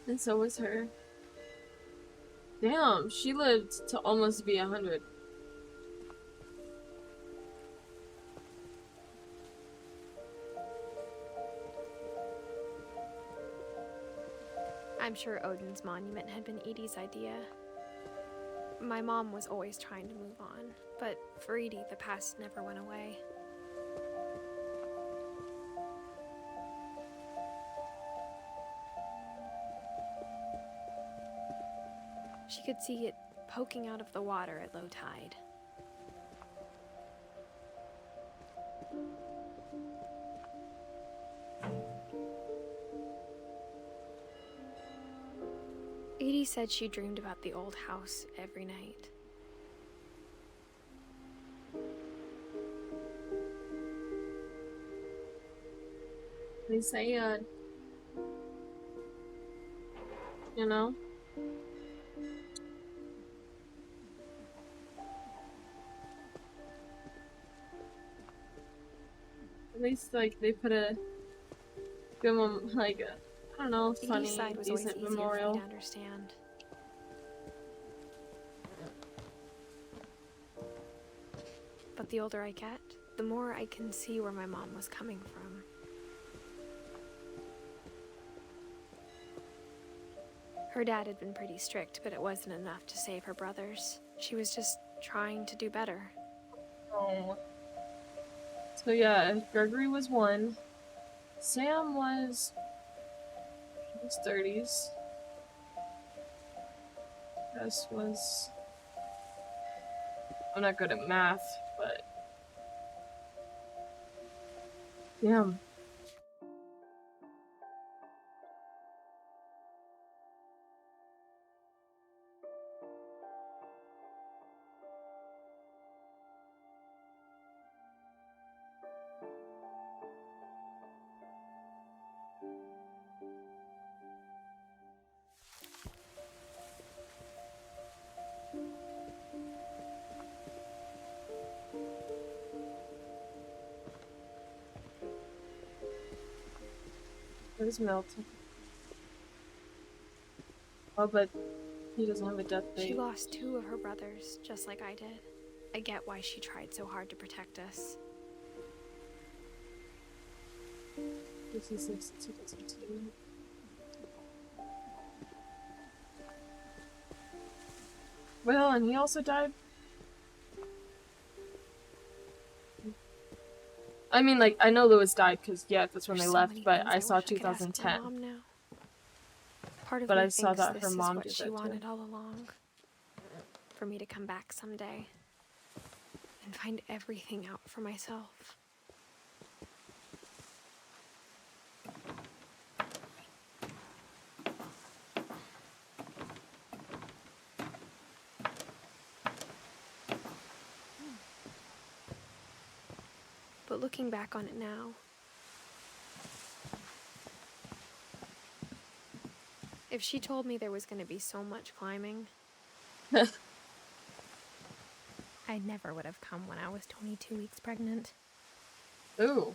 And so was her. Damn, she lived to almost be 100. I'm sure Odin's monument had been Edie's idea. My mom was always trying to move on, but for Edie, the past never went away. She could see it poking out of the water at low tide. Edie said she dreamed about the old house every night. They say, you know? At least, like, they put a good one, like, I don't know, funny, Edie's side was always decent easier memorial. for me to understand. But the older I get, the more I can see where my mom was coming from. Her dad had been pretty strict, but it wasn't enough to save her brothers. She was just trying to do better. Oh. So yeah, Gregory was 1. Sam was in his 30s. Gus was... I'm not good at math, but... Damn. It was melting. Oh, but he doesn't have a death date. She lost 2 of her brothers, just like I did. I get why she tried so hard to protect us. 56, 2002. Well, and he also died. I mean, like, I know Lewis died because, yeah, that's when they There's so left, many but things I saw wish could ask my 2010. mom now. Part of But me I saw thinks that this her is mom what did she that too. wanted all along. For me to come back someday and find everything out for myself. looking back on it now, if she told me there was going to be so much climbing, I never would have come when I was 22 weeks pregnant. Ooh.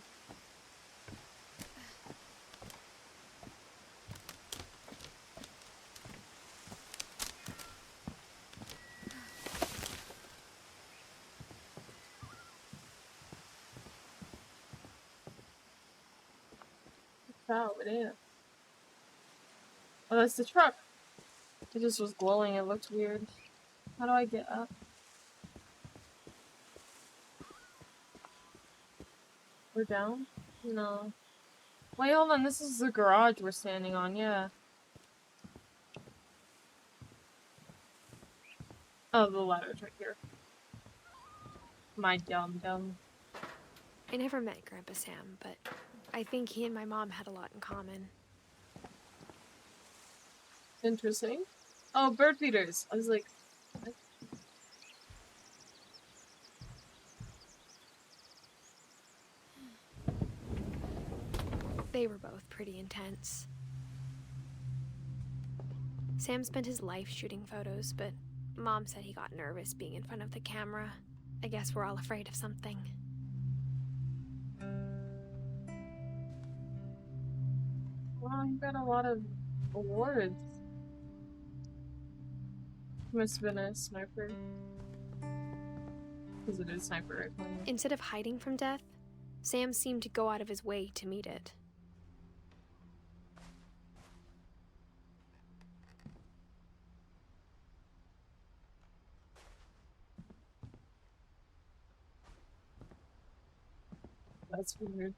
Wow, it is. Oh, that's the truck. It just was glowing. It looked weird. How do I get up? We're down? No. Wait, hold on. This is the garage we're standing on. Yeah. Oh, the ladder's right here. My dumb. I never met Grandpa Sam, but I think he and my mom had a lot in common. Interesting. Oh, bird feeders. I was like, what? They were both pretty intense. Sam spent his life shooting photos, but Mom said he got nervous being in front of the camera. I guess we're all afraid of something. Wow, you got a lot of awards. Must have been a sniper. Because it is sniper rifle. Instead of hiding from death, Sam seemed to go out of his way to meet it. That's weird.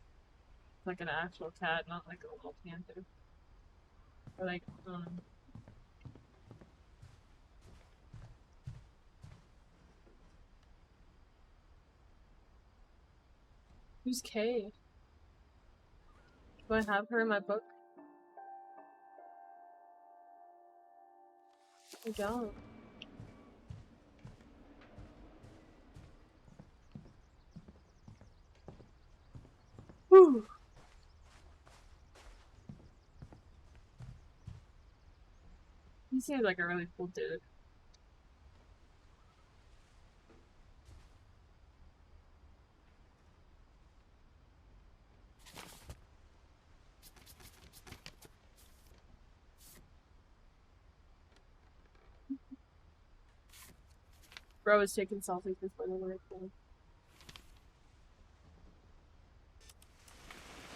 It's like an actual cat, not like a little panther. Or like, Who's Kay? Do I have her in my book? I don't. Whew. He seems like a really cool dude. Bro is taking selfies before the work thing.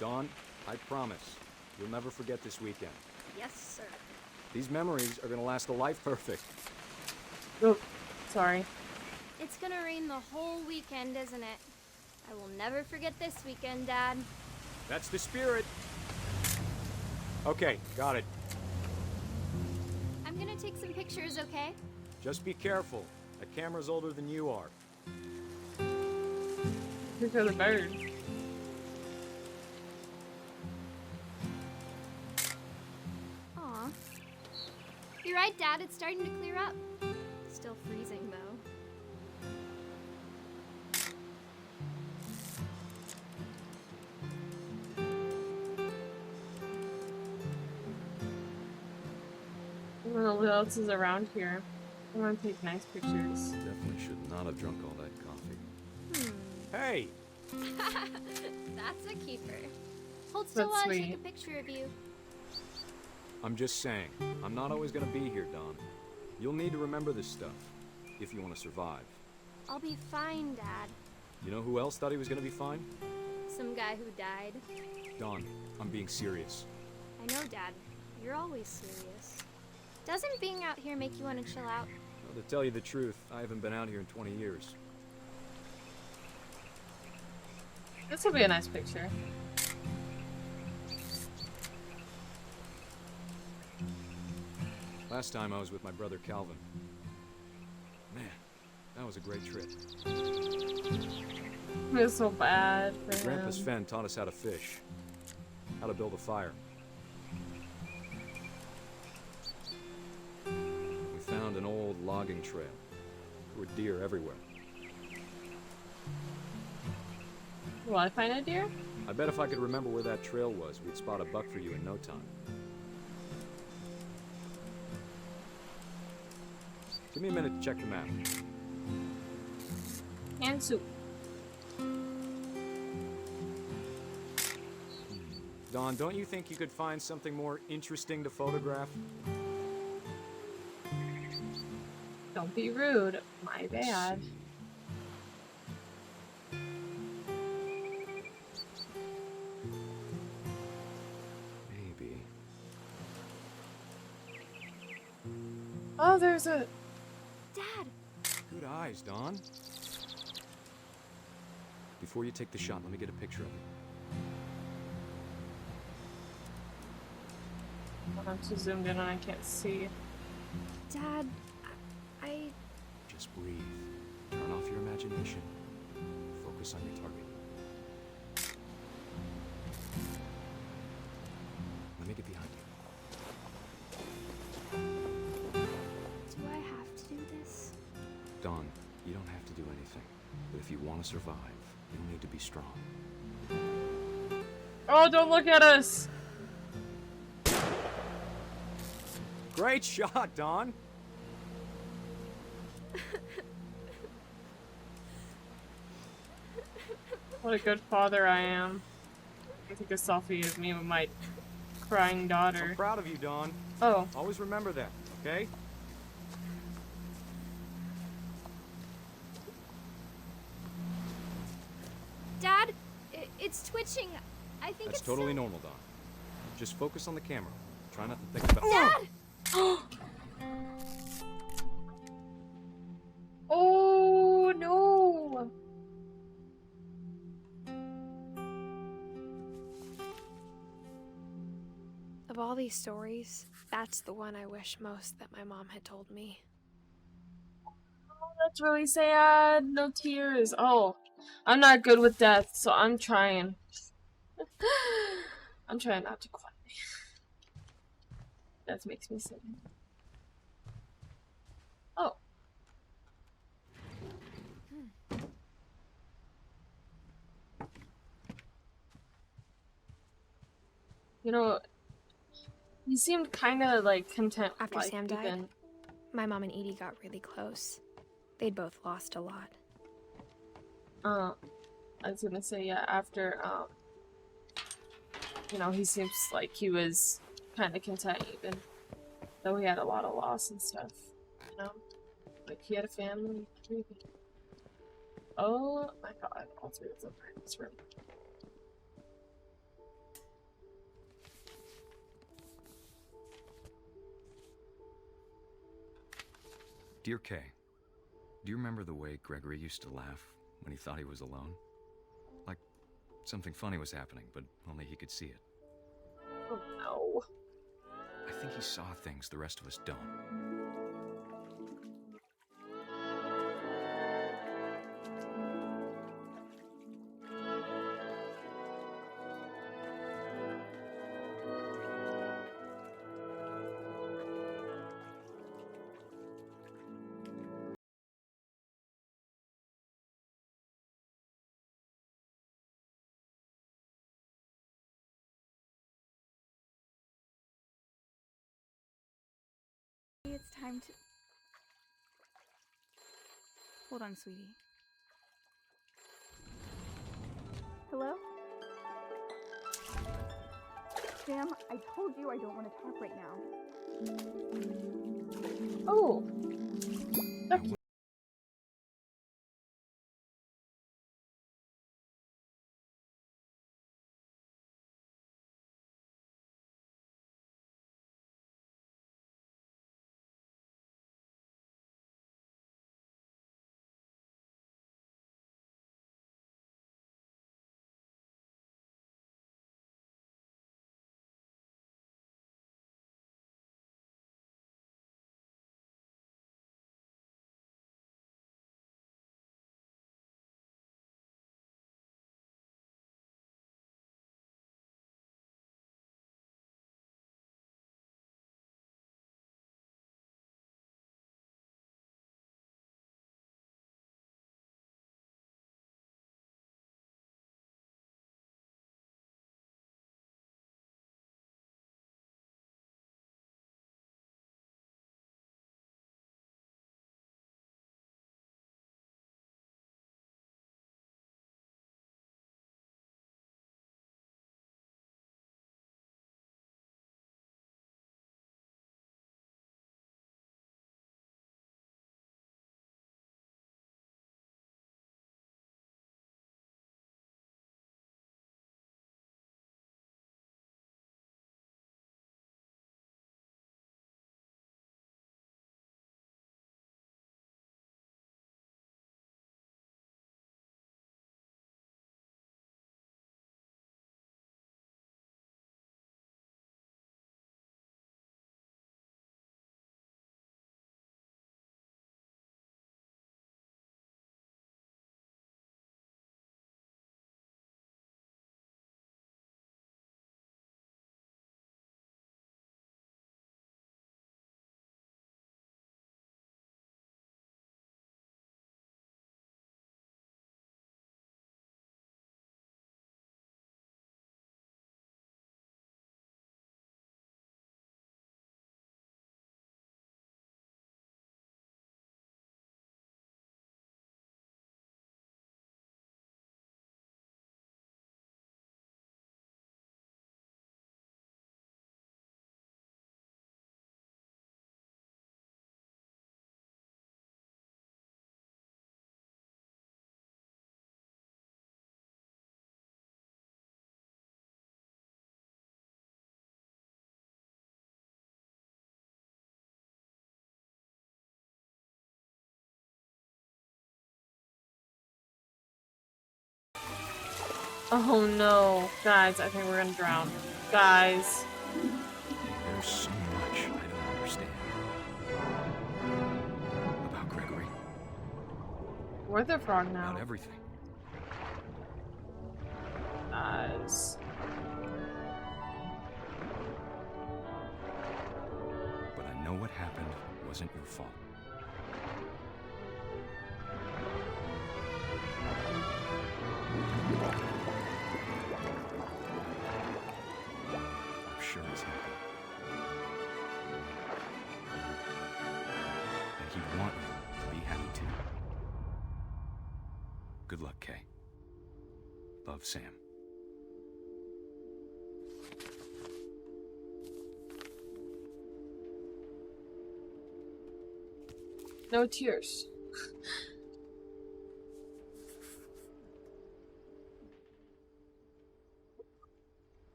Dawn, I promise, you'll never forget this weekend. Yes, sir. These memories are gonna last a life perfect. Oh, sorry. It's gonna rain the whole weekend, isn't it? I will never forget this weekend, Dad. That's the spirit. Okay, got it. I'm gonna take some pictures, okay? Just be careful. That camera's older than you are. Picture of the bird. Aw. You're right, Dad. It's starting to clear up. Still freezing, though. I don't know what else is around here. I want to take nice pictures. Definitely should not have drunk all that coffee. Hey! That's a keeper. Hold still That's while I take a sweet. picture of you. I'm just saying, I'm not always gonna be here, Dawn. You'll need to remember this stuff, if you want to survive. I'll be fine, Dad. You know who else thought he was gonna be fine? Some guy who died. Dawn, I'm being serious. I know, Dad. You're always serious. Doesn't being out here make you want to chill out? Well, to tell you the truth, I haven't been out here in 20 years. This will be a nice picture. Last time I was with my brother Calvin. Man, that was a great trip. It was so bad for Grandpa him. Sven taught us how to fish, how to build a fire. We found an old logging trail. There were deer everywhere. Will I find a deer? I bet if I could remember where that trail was, we'd spot a buck for you in no time. Give me a minute to check the map. Hand soup. Dawn, don't you think you could find something more interesting to photograph? Don't be rude. My Let's bad. see. Maybe. Oh, there's a... Dad! Good eyes, Dawn. Before you take the shot, let me get a picture of it. I'm too zoomed in and I can't see. Dad, I... Just breathe. Turn off your imagination. Focus on your target. Let me get behind you. Do I have to do this? Dawn, you don't have to do anything. But if you want to survive, you'll need to be strong. Oh, don't look at us! Great shot, Dawn! What a good father I am. I take a selfie of me with my crying daughter. I'm proud of you, Dawn. Oh. Always remember that, okay? Dad, it's twitching. I think That's it's totally so... normal, Dawn. Just focus on the camera. Try not to think about... Dad! Oh no! Of all these stories, that's the one I wish most that my mom had told me. Oh, that's really sad. No tears. Oh, I'm not good with death, so I'm trying. I'm trying not to cry. That makes me sad. Oh. You know, he seemed kind of like content with After life, Sam died, even. my mom and Edie got really close. They'd both lost a lot. I was gonna say, yeah, after, you know, he seems like he was kind of content, even though he had a lot of loss and stuff, you know? Like, he had a family, everything. Oh my god, all three of them are in this room. Dear Kay, do you remember the way Gregory used to laugh when he thought he was alone? Like something funny was happening, but only he could see it. Oh no. I think he saw things the rest of us don't. It's time to... Hold on, sweetie. Hello? Sam, I told you I don't want to talk right now. Oh. That's Oh no. Guys, I think we're gonna drown. Guys. There's so much I don't understand. About Gregory. We're the frog now. About everything. Guys. But I know what happened wasn't your fault. I'm sure he's happy. And he'd want you to be happy too. Good luck, Kay. Love, Sam. No tears.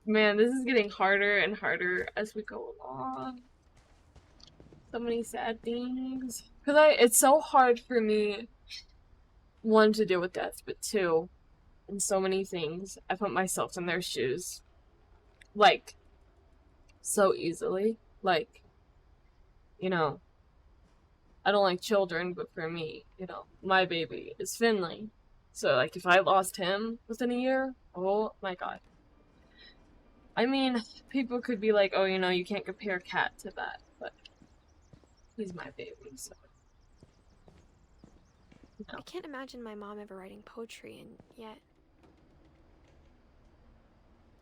Man, this is getting harder and harder as we go along. So many sad things. Cause it's so hard for me, one, to deal with death, but two, in so many things, I put myself in their shoes. Like, so easily. Like, you know, I don't like children, but for me, you know, my baby is Finley. So, like, if I lost him within a year, oh my god. I mean, people could be like, oh, you know, you can't compare Cat to that, but he's my baby, so. No. I can't imagine my mom ever writing poetry, and yet...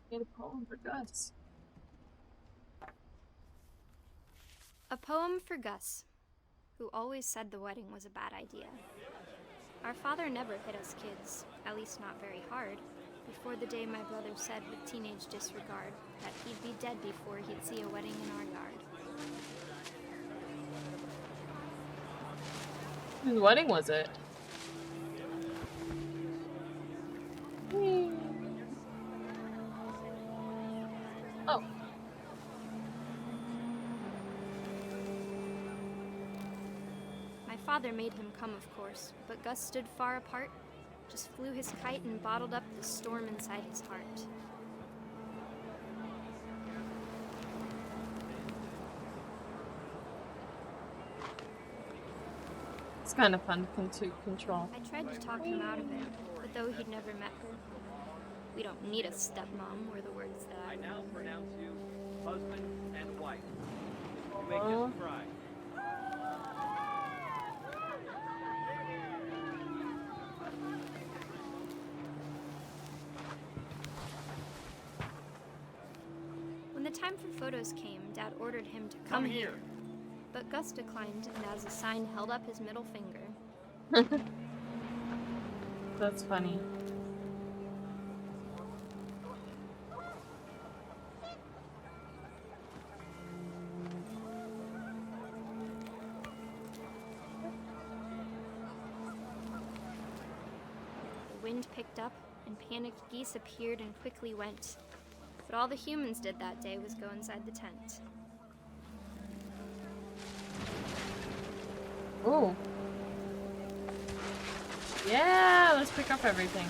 Made a poem for Gus. A poem for Gus, who always said the wedding was a bad idea. Our father never hit us kids, at least not very hard, before the day my brother said with teenage disregard that he'd be dead before he'd see a wedding in our yard. Whose wedding was it? Oh. My father made him come, of course, but Gus stood far apart, just flew his kite and bottled up the storm inside his heart. It's kind of fun to control. I tried to talk him out of it, but though he'd never met her, we don't need a stepmom, were the words that I now pronounce you husband and wife. You may kiss the bride. When the time for photos came, Dad ordered him to come here. But Gus declined, and as a sign held up his middle finger. That's funny. The wind picked up, and panicked geese appeared and quickly went. But all the humans did that day was go inside the tent. Ooh. Yeah, let's pick up everything.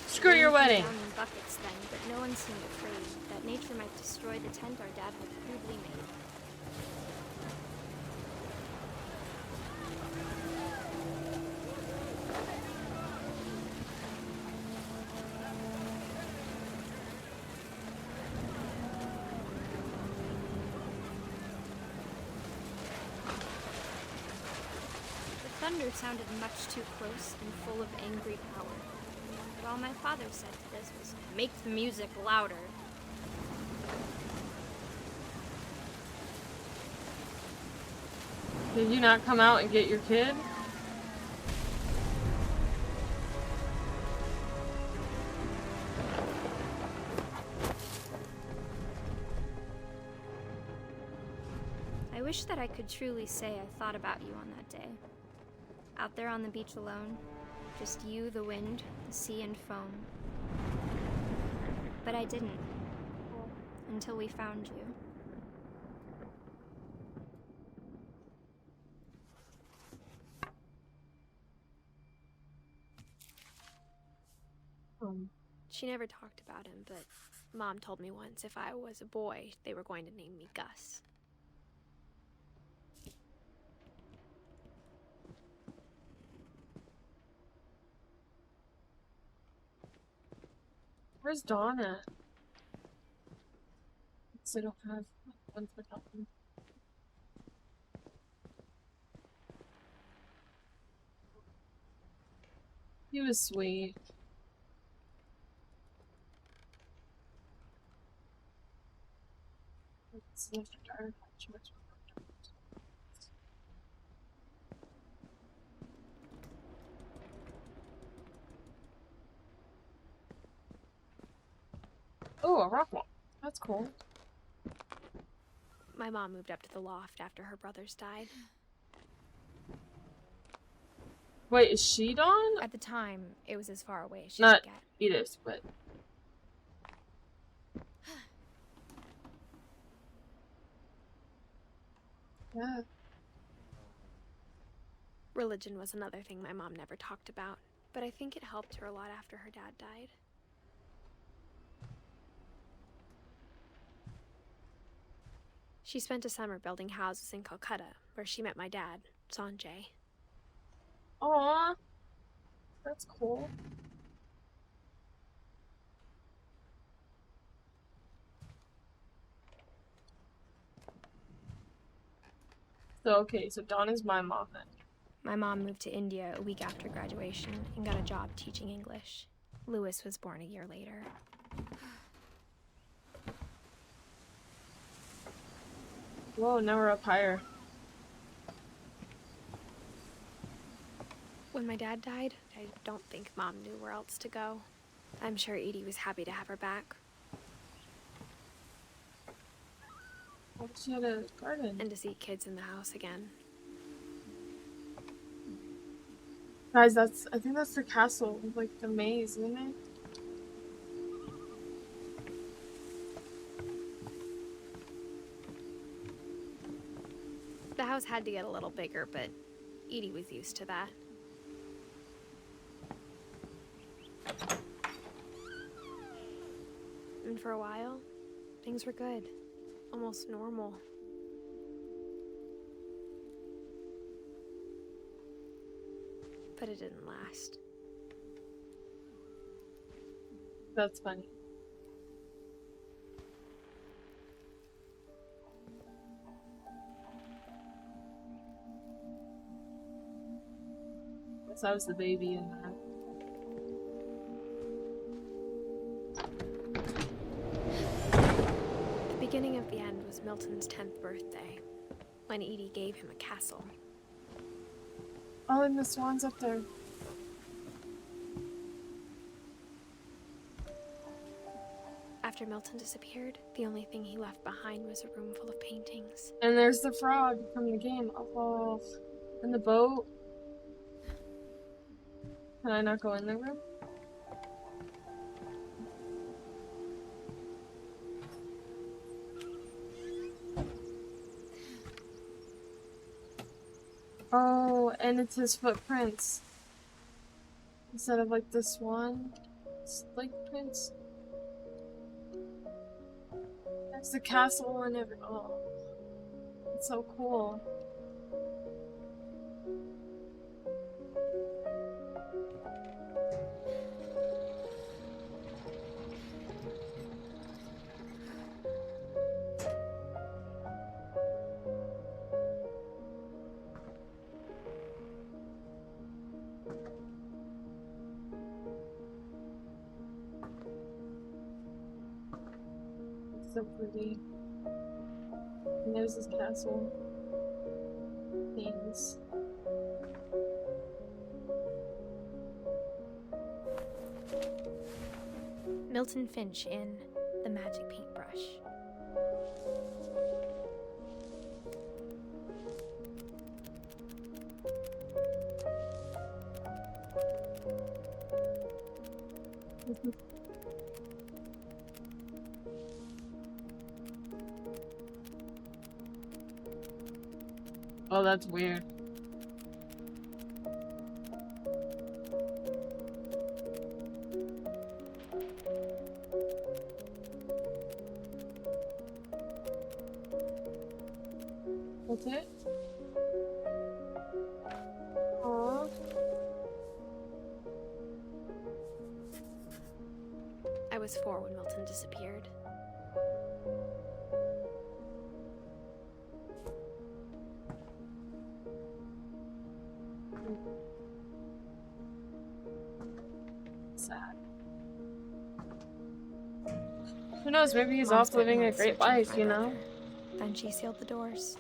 Screw your wedding. Down in buckets then, but no one seemed afraid that nature might destroy the tent our dad had crudely made. Thunder sounded much too close and full of angry power. But all my father said to this was, "Make the music louder." Did you not come out and get your kid? I wish that I could truly say I thought about you on that day. Out there on the beach alone, just you, the wind, the sea, and foam. But I didn't, until we found you. She never talked about him, but Mom told me once if I was a boy, they were going to name me Gus. Where's Dawn at? So I don't have one for Dawn. He was sweet. It's left dark. Oh, a rock wall. That's cool. My mom moved up to the loft after her brothers died. Wait, is she Dawn? At the time, it was as far away as she Not could get. Edith, but... Yeah. Religion was another thing my mom never talked about, but I think it helped her a lot after her dad died. She spent a summer building houses in Calcutta, where she met my dad, Sanjay. Aww. That's cool. So, okay, so Dawn is my mom then. My mom moved to India a week after graduation and got a job teaching English. Lewis was born a year later. Whoa, now we're up higher. When my dad died, I don't think Mom knew where else to go. I'm sure Edie was happy to have her back. Oh, she had a garden. And to see kids in the house again. Guys, I think that's the castle, like the maze, isn't it? The house had to get a little bigger, but Edie was used to that. And for a while, things were good. Almost normal. But it didn't last. That's funny. Guess I was the baby in that. The beginning of the end was Milton's 10th birthday, when Edie gave him a castle. Oh, and the swan's up there. After Milton disappeared, the only thing he left behind was a room full of paintings. And there's the frog from the game. Oh, and the boat. Can I not go in the room? Oh, and it's his footprints. Instead of like the swan, it's like prints. There's the castle and everything. Oh, it's so cool. So pretty. And there's this castle. Things. Milton Finch in The Magic Paintbrush. Oh, that's weird. That's it? Aww. I was 4 when Milton disappeared. Sad. Who knows, maybe he's Mom off spent living a months great searching life, for my you know? brother. Then she sealed the doors.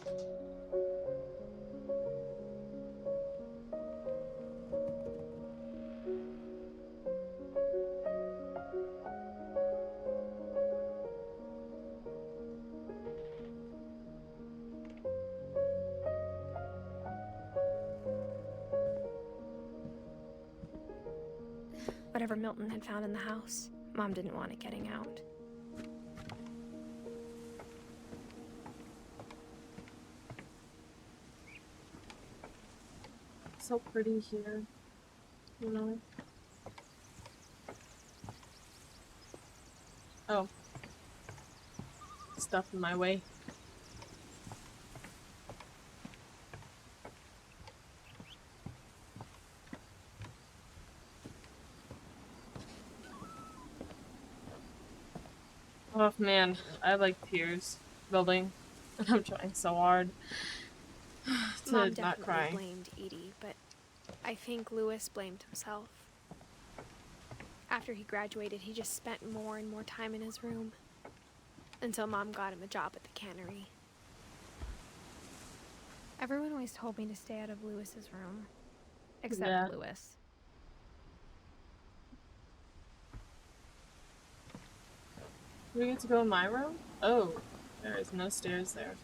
Whatever Milton had found in the house, Mom didn't want it getting out. So pretty here, you know? Oh. Stuff in my way. Oh man, I have like tears building. I'm trying so hard to Mom not definitely cry. blamed Edie, but I think Lewis blamed himself. After he graduated, he just spent more and more time in his room. Until Mom got him a job at the cannery. Everyone always told me to stay out of Lewis's room. Except Lewis. Do we get to go in my room? Oh, there is no stairs there.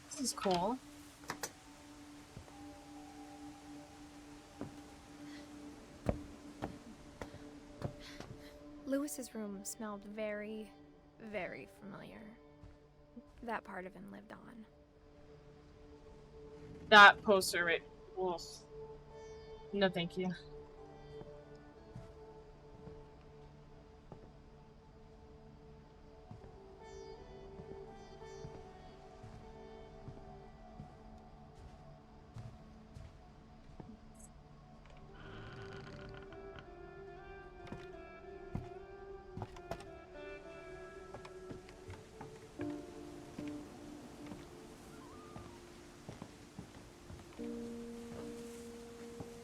This is cool. Lewis's room smelled very, very familiar. That part of him lived on. That poster, right? Ugh. No, thank you.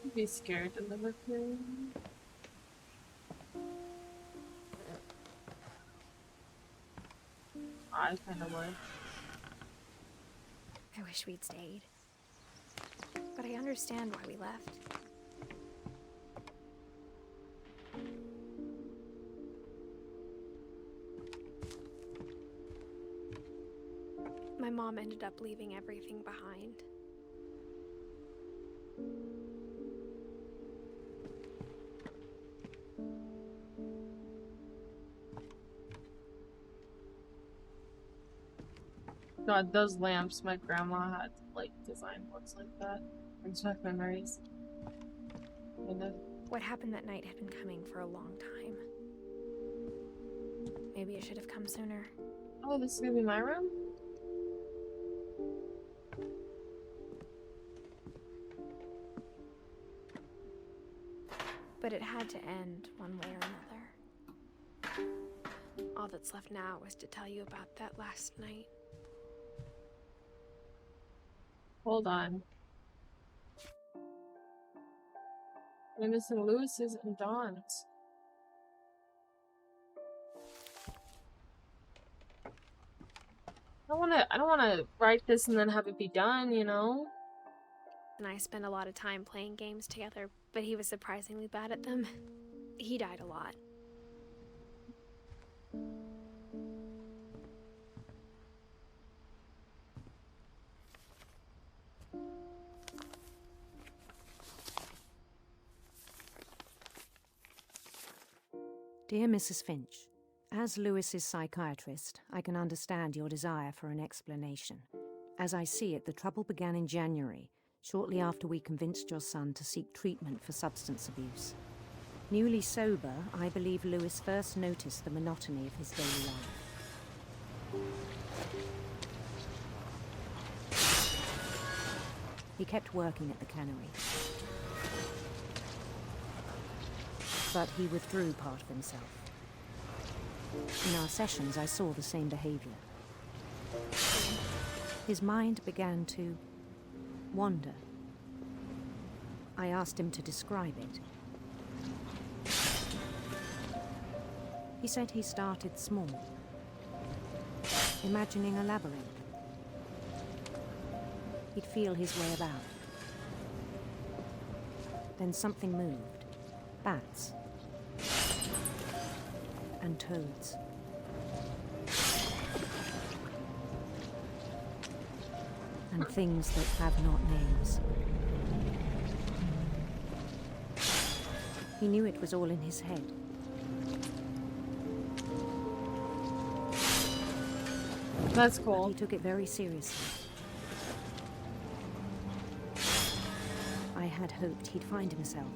I'd be scared to live with him. I kind of would. I wish we'd stayed. But I understand why we left. My mom ended up leaving everything behind. God, those lamps my grandma had like designed ones like that. Brings back memories. What happened that night had been coming for a long time. Maybe it should have come sooner. Oh, this is gonna be my room? But it had to end one way or another. All that's left now was to tell you about that last night. Hold on. I'm missing Lewis's and Dawn's. I don't wanna write this and then have it be done, you know? And I spent a lot of time playing games together, but he was surprisingly bad at them. He died a lot. Dear Mrs. Finch, as Lewis's psychiatrist, I can understand your desire for an explanation. As I see it, the trouble began in January, shortly after we convinced your son to seek treatment for substance abuse. Newly sober, I believe Lewis first noticed the monotony of his daily life. He kept working at the cannery. But he withdrew part of himself. In our sessions, I saw the same behavior. His mind began to wander. I asked him to describe it. He said he started small, imagining a labyrinth. He'd feel his way about. Then something moved. Bats. And toads. And things that have not names. He knew it was all in his head. That's cool. But he took it very seriously. I had hoped he'd find himself.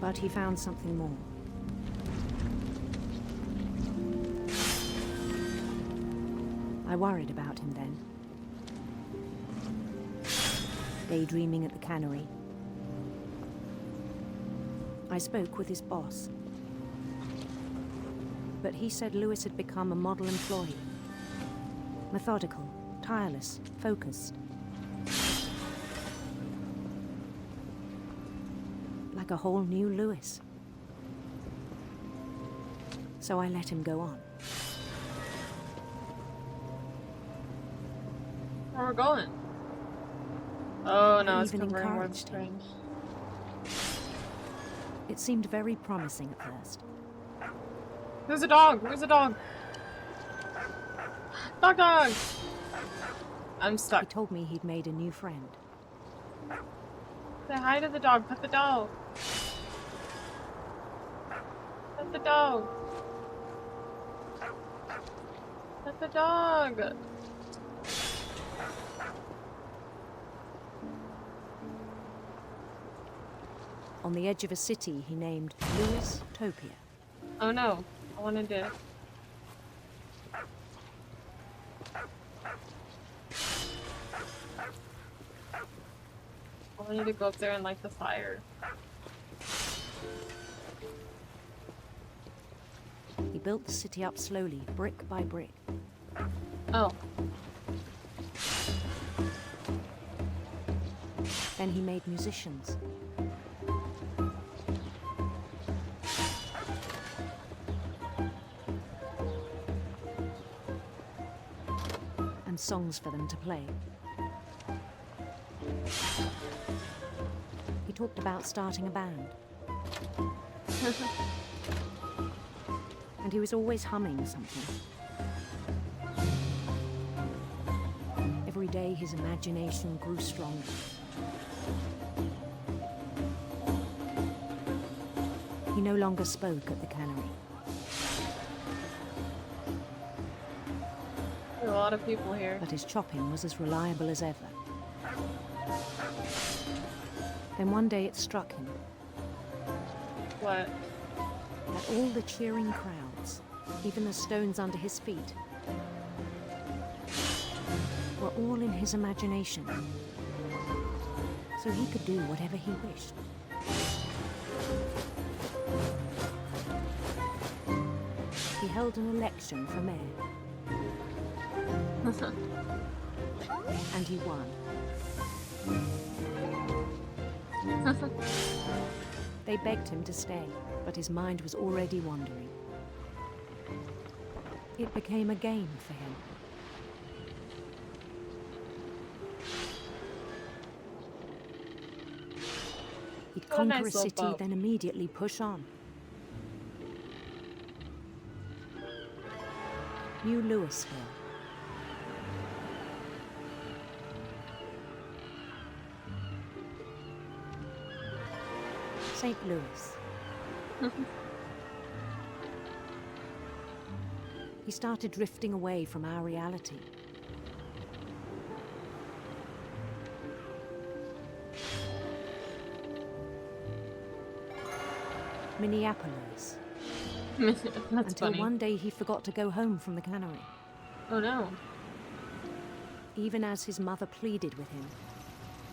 But he found something more. I worried about him then. Daydreaming at the cannery. I spoke with his boss. But he said Lewis had become a model employee. Methodical, tireless, focused. Like a whole new Lewis. So I let him go on. Where we're going? Oh no, I it's even covering more encouraged him. strange. It seemed very promising at first. There's a dog! Where's the dog? Dog dog! I'm stuck. He told me he'd made a new friend. Say hi to the dog. Pet the dog. Pet the dog. Pet the dog. On the edge of a city he named Lewis Topia. Oh no. I wanted to... I wanted to go up there and light the fire. He built the city up slowly, brick by brick. Oh. Then he made musicians. And songs for them to play. He talked about starting a band. And he was always humming something. Every day his imagination grew stronger. He no longer spoke at the cannery. There are a lot of people here. But his chopping was as reliable as ever. Then one day it struck him. What? That all the cheering crowds, even the stones under his feet, were all in his imagination. So he could do whatever he wished. He held an election for mayor. And he won. They begged him to stay, but his mind was already wandering. It became a game for him. He'd What a conquer nice a little city, boat. then immediately push on. New Louisville. St. Louis. He started drifting away from our reality. Minneapolis. That's Until funny. one day he forgot to go home from the cannery. Oh no. Even as his mother pleaded with him,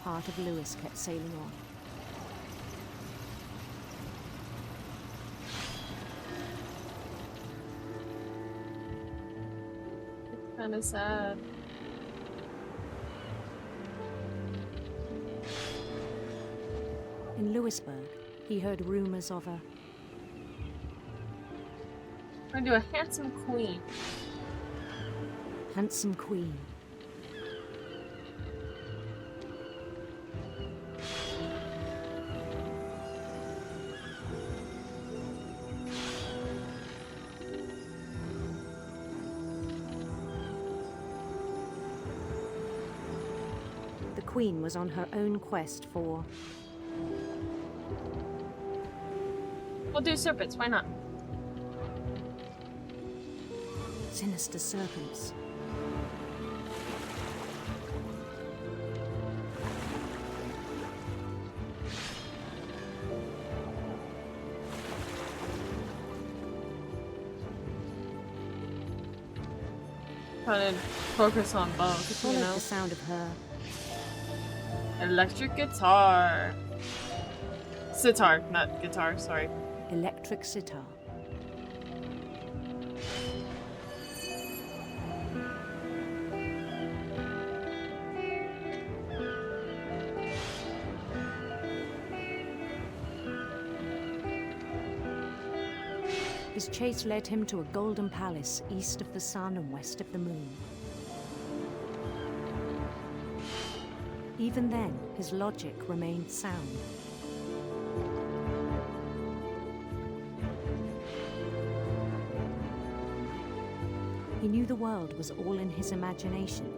part of Lewis kept sailing on. It's kind of sad. In Lewisburg, he heard rumors of a We're gonna do a handsome queen. handsome queen. The queen was on her own quest for We'll do serpents, why not? sinister serpents. Trying to focus on both, He you followed know? the sound of her Electric guitar. Sitar, not guitar, sorry. electric sitar. His chase led him to a golden palace east of the sun and west of the moon. Even then, his logic remained sound. He knew the world was all in his imagination.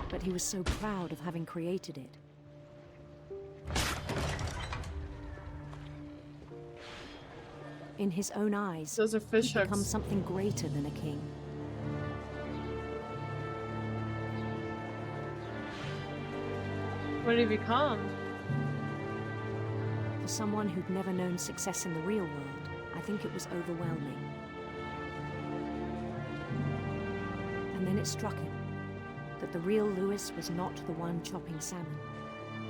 But he was so proud of having created it. In his own eyes, Those are fish he'd become hooks. something greater than a king. What did he become? For someone who'd never known success in the real world, I think it was overwhelming. And then it struck him that the real Lewis was not the one chopping salmon,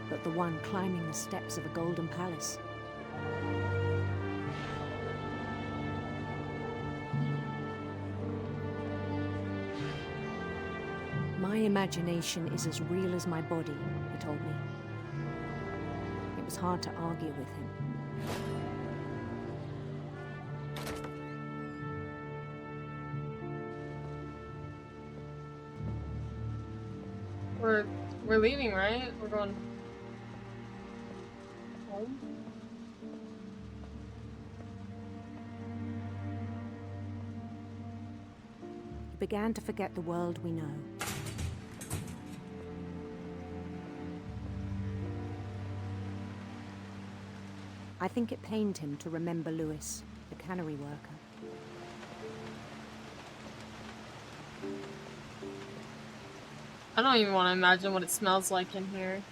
but the one climbing the steps of a golden palace. My imagination is as real as my body, he told me. It was hard to argue with him. We're leaving, right? We're going home? He began to forget the world we know. I think it pained him to remember Lewis, the cannery worker. I don't even want to imagine what it smells like in here.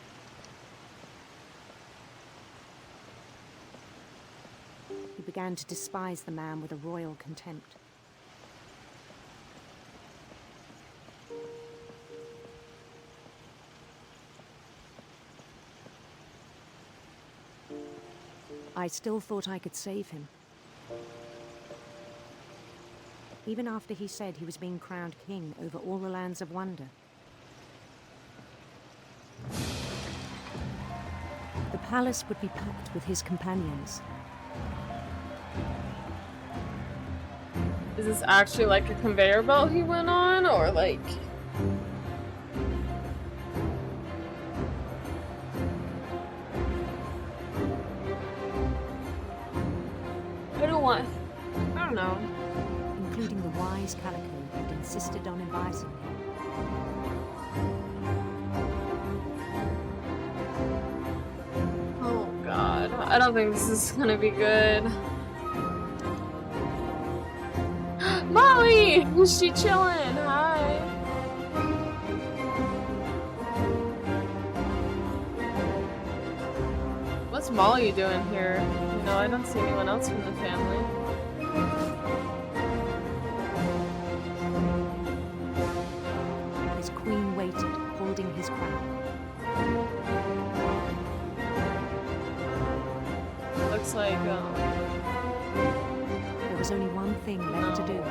He began to despise the man with a royal contempt. I still thought I could save him. Even after he said he was being crowned king over all the lands of wonder. The palace would be packed with his companions. Is this actually like a conveyor belt he went on, or like... I don't know. wise calico who'd insisted on inviting him. Oh god, I don't think this is gonna be good. Molly! Is she chilling? Hi. What's Molly doing here? You know, I don't see anyone else from the family. His queen waited, holding his crown. Looks like, There was only one thing left to do.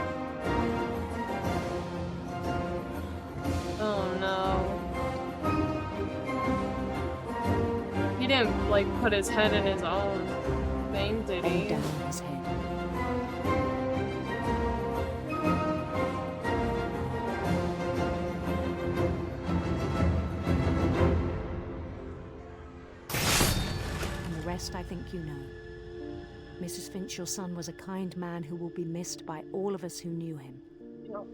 oh no. He didn't, like, put his head in his own thing, did he? Down his head. And the rest I think you know. Mrs. Finch, your son was a kind man who will be missed by all of us who knew him. Yep.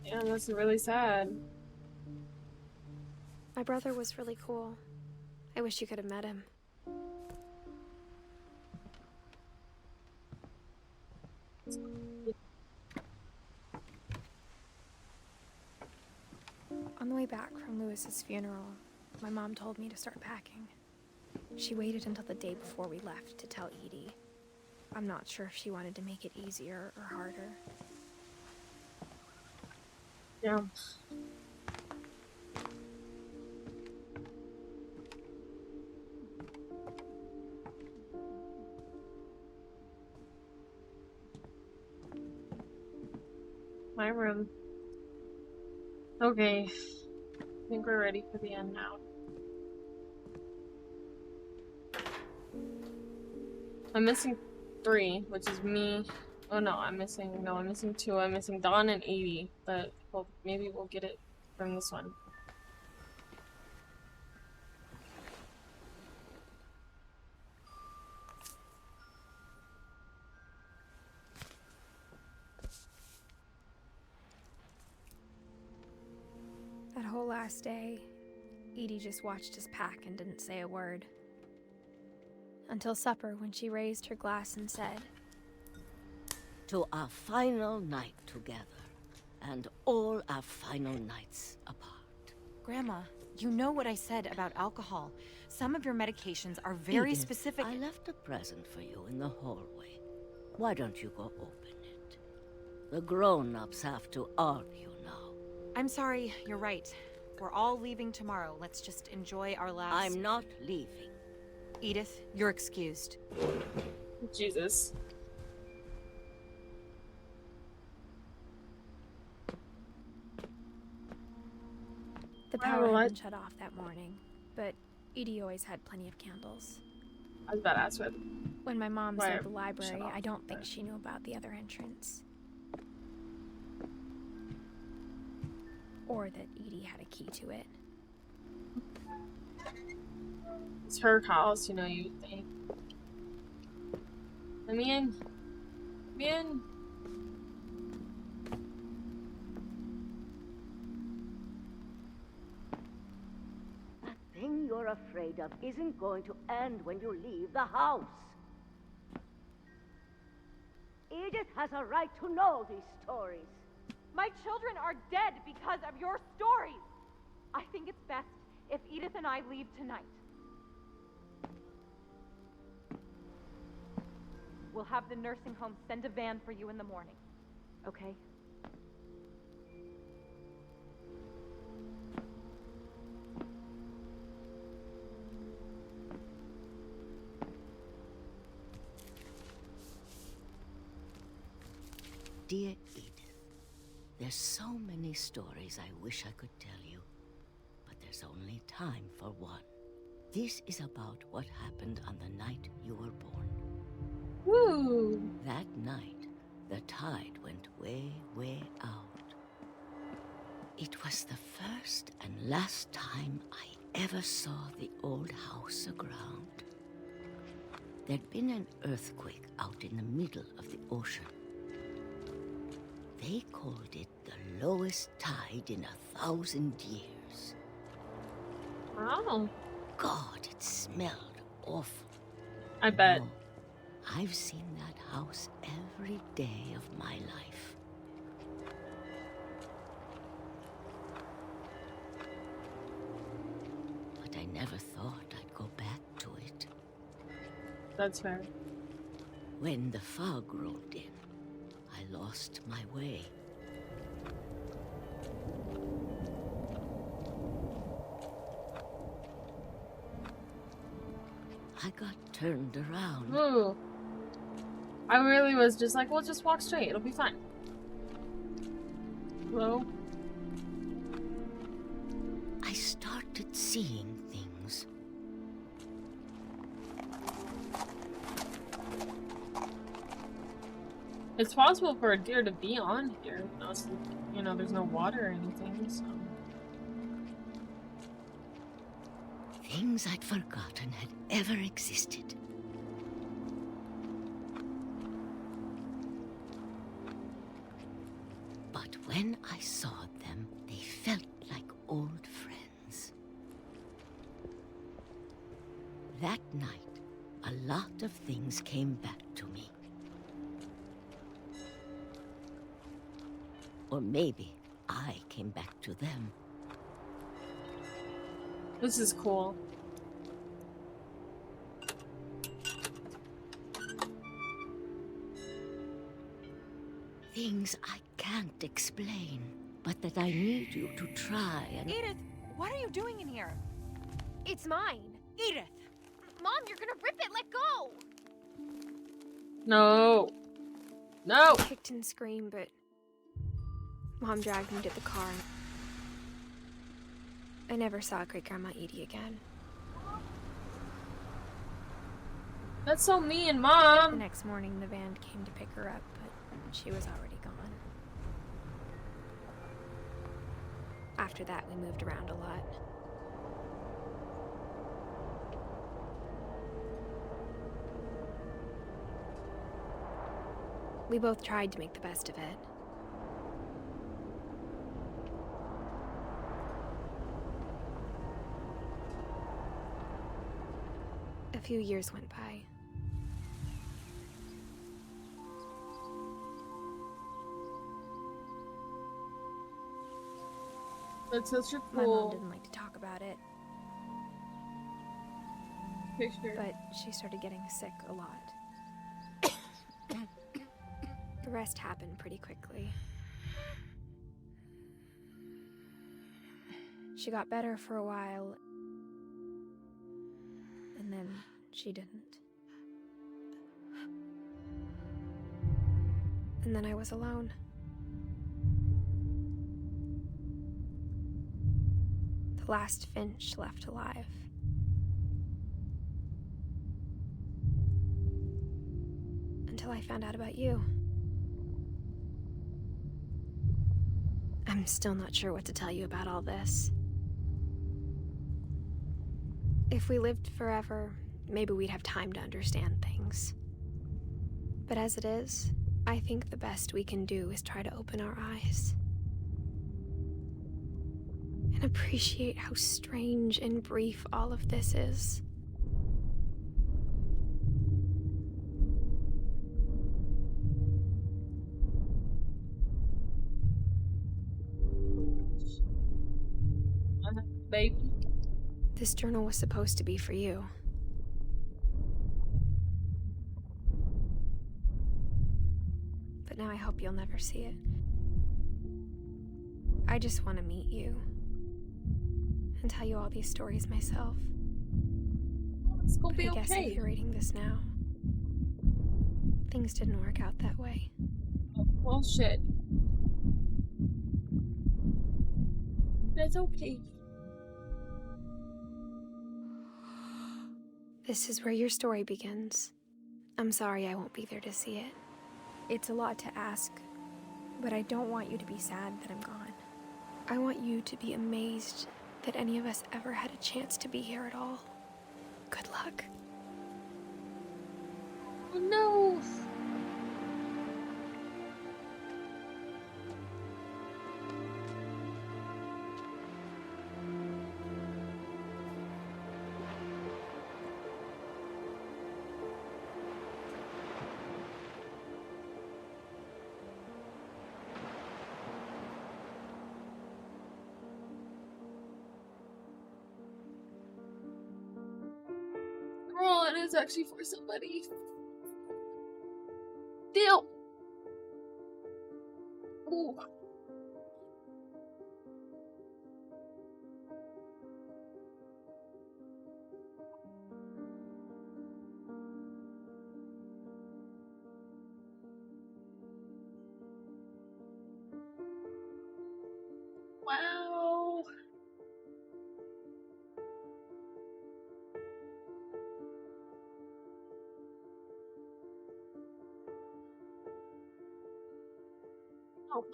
Yeah, that's really sad. My brother was really cool. I wish you could have met him. On the way back from Lewis's funeral, my mom told me to start packing. She waited until the day before we left to tell Edie. I'm not sure if she wanted to make it easier or harder. Yeah. My room. Okay. I think we're ready for the end now. I'm missing 3, which is me. Oh no, I'm missing 2. I'm missing Dawn and 80, but well, maybe we'll get it from this one. That whole last day, Edie just watched us pack and didn't say a word. Until supper, when she raised her glass and said, "To our final night together, and all our final nights apart." Grandma, you know what I said about alcohol. Some of your medications are very Edith, specific. I left a present for you in the hallway. Why don't you go open it? The grown-ups have to argue now. I'm sorry, you're right. We're all leaving tomorrow. Let's just enjoy our last... I'm not leaving. Edith, you're excused. Jesus. The power had been shut off that morning, but Edie always had plenty of candles. I was about to ask what. When my mom Why said the shut library, off I don't think she knew about the other entrance. Or that Edie had a key to it. It's her house, you know, you would think. Let me in. Let me in. That thing you're afraid of isn't going to end when you leave the house. Edith has a right to know these stories. My children are dead because of your stories. I think it's best if Edith and I leave tonight. We'll have the nursing home send a van for you in the morning, okay? Dear Edith, there's so many stories I wish I could tell you, but there's only time for one. This is about what happened on the night you were born. Woo! That night, the tide went way, way out. It was the first and last time I ever saw the old house aground, there'd been an earthquake out in the middle of the ocean. They called it the lowest tide in 1,000 years. Wow. God, it smelled awful. I bet. No, I've seen that house every day of my life. But I never thought I'd go back to it. That's fair. When the fog rolled in, I lost my way. I got turned around. Ooh. I really was just like, well, just walk straight. It'll be fine. Hello? I started seeing things. It's possible for a deer to be on here. You know, there's no water or anything, so. Things I'd forgotten had ever existed. But when I saw them, they felt like old friends. That night, a lot of things came back to me. Or maybe I came back to them. This is cool. Things I can't explain, but that I need you to try and... Edith, what are you doing in here? It's mine. Edith! Mom, you're gonna rip it. Let go. No. No. I kicked and screamed, but Mom dragged me to the car. I never saw Great Grandma Edie again. That's so mean, The Mom. next morning, the van came to pick her up, but she was already gone. After that, we moved around a lot. We both tried to make the best of it. A few years went by. That's such a My mom cool didn't like to talk about it, picture. but she started getting sick a lot. The rest happened pretty quickly. She got better for a while, and then she didn't. And then I was alone. The last Finch left alive. Until I found out about you. I'm still not sure what to tell you about all this. If we lived forever, maybe we'd have time to understand things. But as it is, I think the best we can do is try to open our eyes. And appreciate how strange and brief all of this is. Baby. This journal was supposed to be for you. But now I hope you'll never see it. I just want to meet you and tell you all these stories myself. It's gonna But be I guess okay. if you're reading this now, things didn't work out that way. Oh, bullshit. That's okay. This is where your story begins. I'm sorry I won't be there to see it. It's a lot to ask, but I don't want you to be sad that I'm gone. I want you to be amazed that any of us ever had a chance to be here at all. Good luck. Oh no! Oh, it is actually for somebody. Deal! Ooh. Wow. Oh.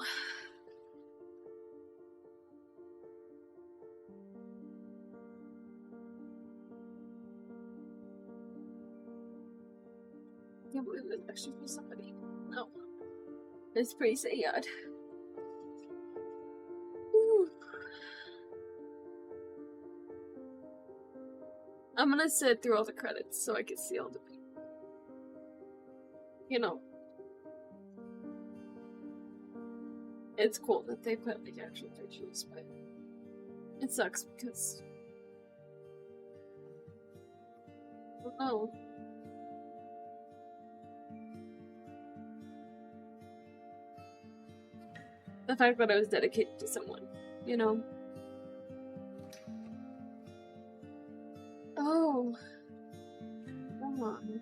I can't believe it's actually for somebody. No. It's pretty sad. Whew. I'm gonna sit through all the credits so I can see all the people. You know. It's cool that they put like actual pictures, but it sucks because I don't know. The fact that I was dedicated to someone, you know. Oh, come on.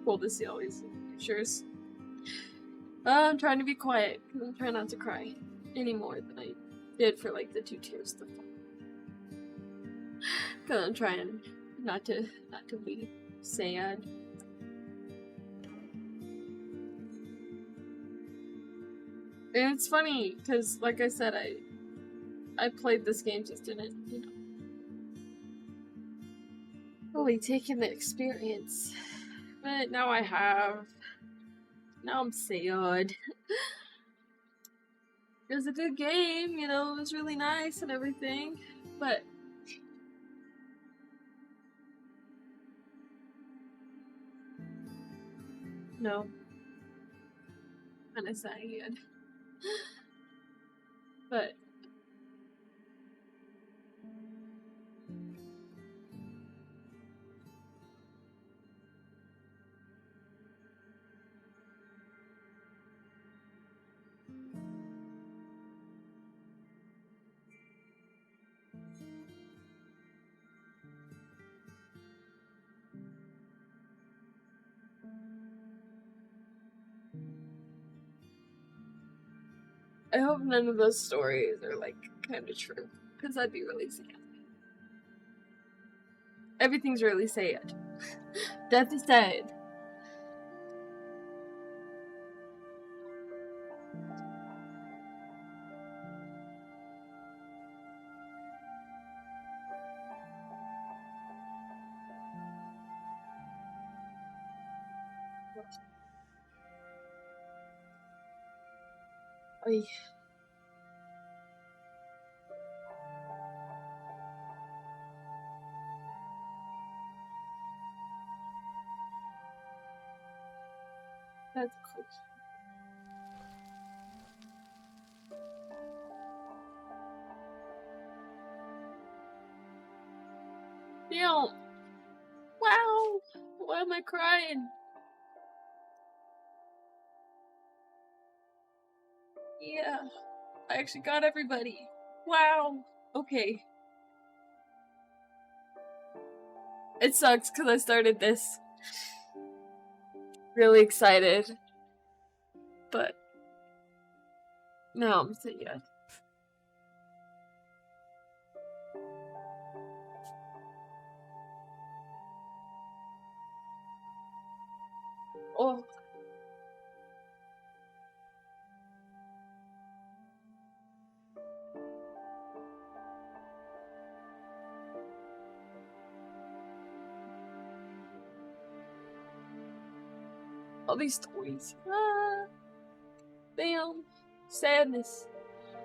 Cool to see all these pictures. I'm trying to be quiet because I'm trying not to cry any more than I did for like the 2 tears stuff. Because I'm trying not to be sad. And it's funny because, like I said, I played this game, just didn't, you know, really take in the experience. But now I have. Now I'm sad. It was a good game, you know, it was really nice and everything, but no. Kinda sad. But I hope none of those stories are like kinda true, because that'd be really sad. Everything's really sad. Death is sad. Oy. That's cool. Damn. Wow. Why am I crying? Yeah. I actually got everybody. Wow. Okay. It sucks because I started this really excited. But No, inte yet. Oh. All these toys. Ah. Damn. Sadness.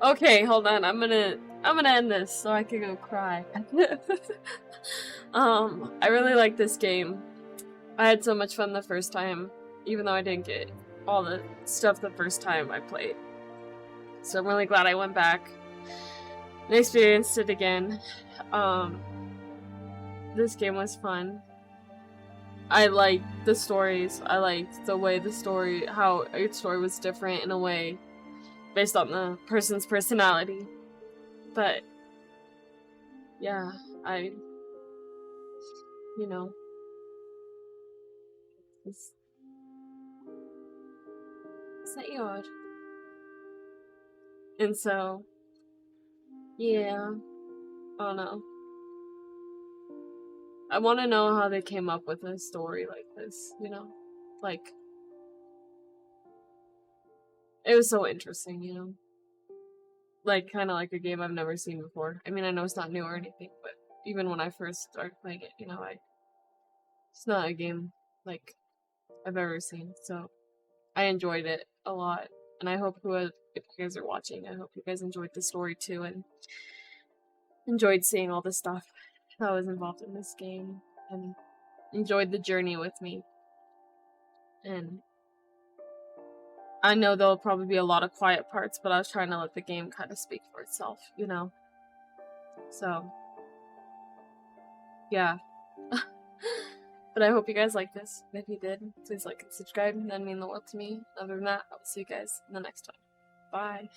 Okay, hold on. I'm gonna end this so I can go cry. I really like this game. I had so much fun the first time, even though I didn't get all the stuff the first time I played. So I'm really glad I went back and experienced it again. This game was fun. I liked the stories. I liked the way how each story was different in a way based on the person's personality. But yeah, you know, it's not yours. And so, yeah, I don't know. I want to know how they came up with a story like this, you know? Like, it was so interesting, you know? Like, kind of like a game I've never seen before. I mean, I know it's not new or anything, but even when I first started playing it, you know, it's not a game, like, I've ever seen, so I enjoyed it a lot. And I hope if you guys are watching, I hope you guys enjoyed the story too, and enjoyed seeing all the stuff that was involved in this game, and enjoyed the journey with me. And I know there'll probably be a lot of quiet parts, but I was trying to let the game kind of speak for itself, you know? So, yeah. But I hope you guys like this. And if you did, please like and subscribe. That'd mean the world to me. Other than that, I'll see you guys in the next one. Bye.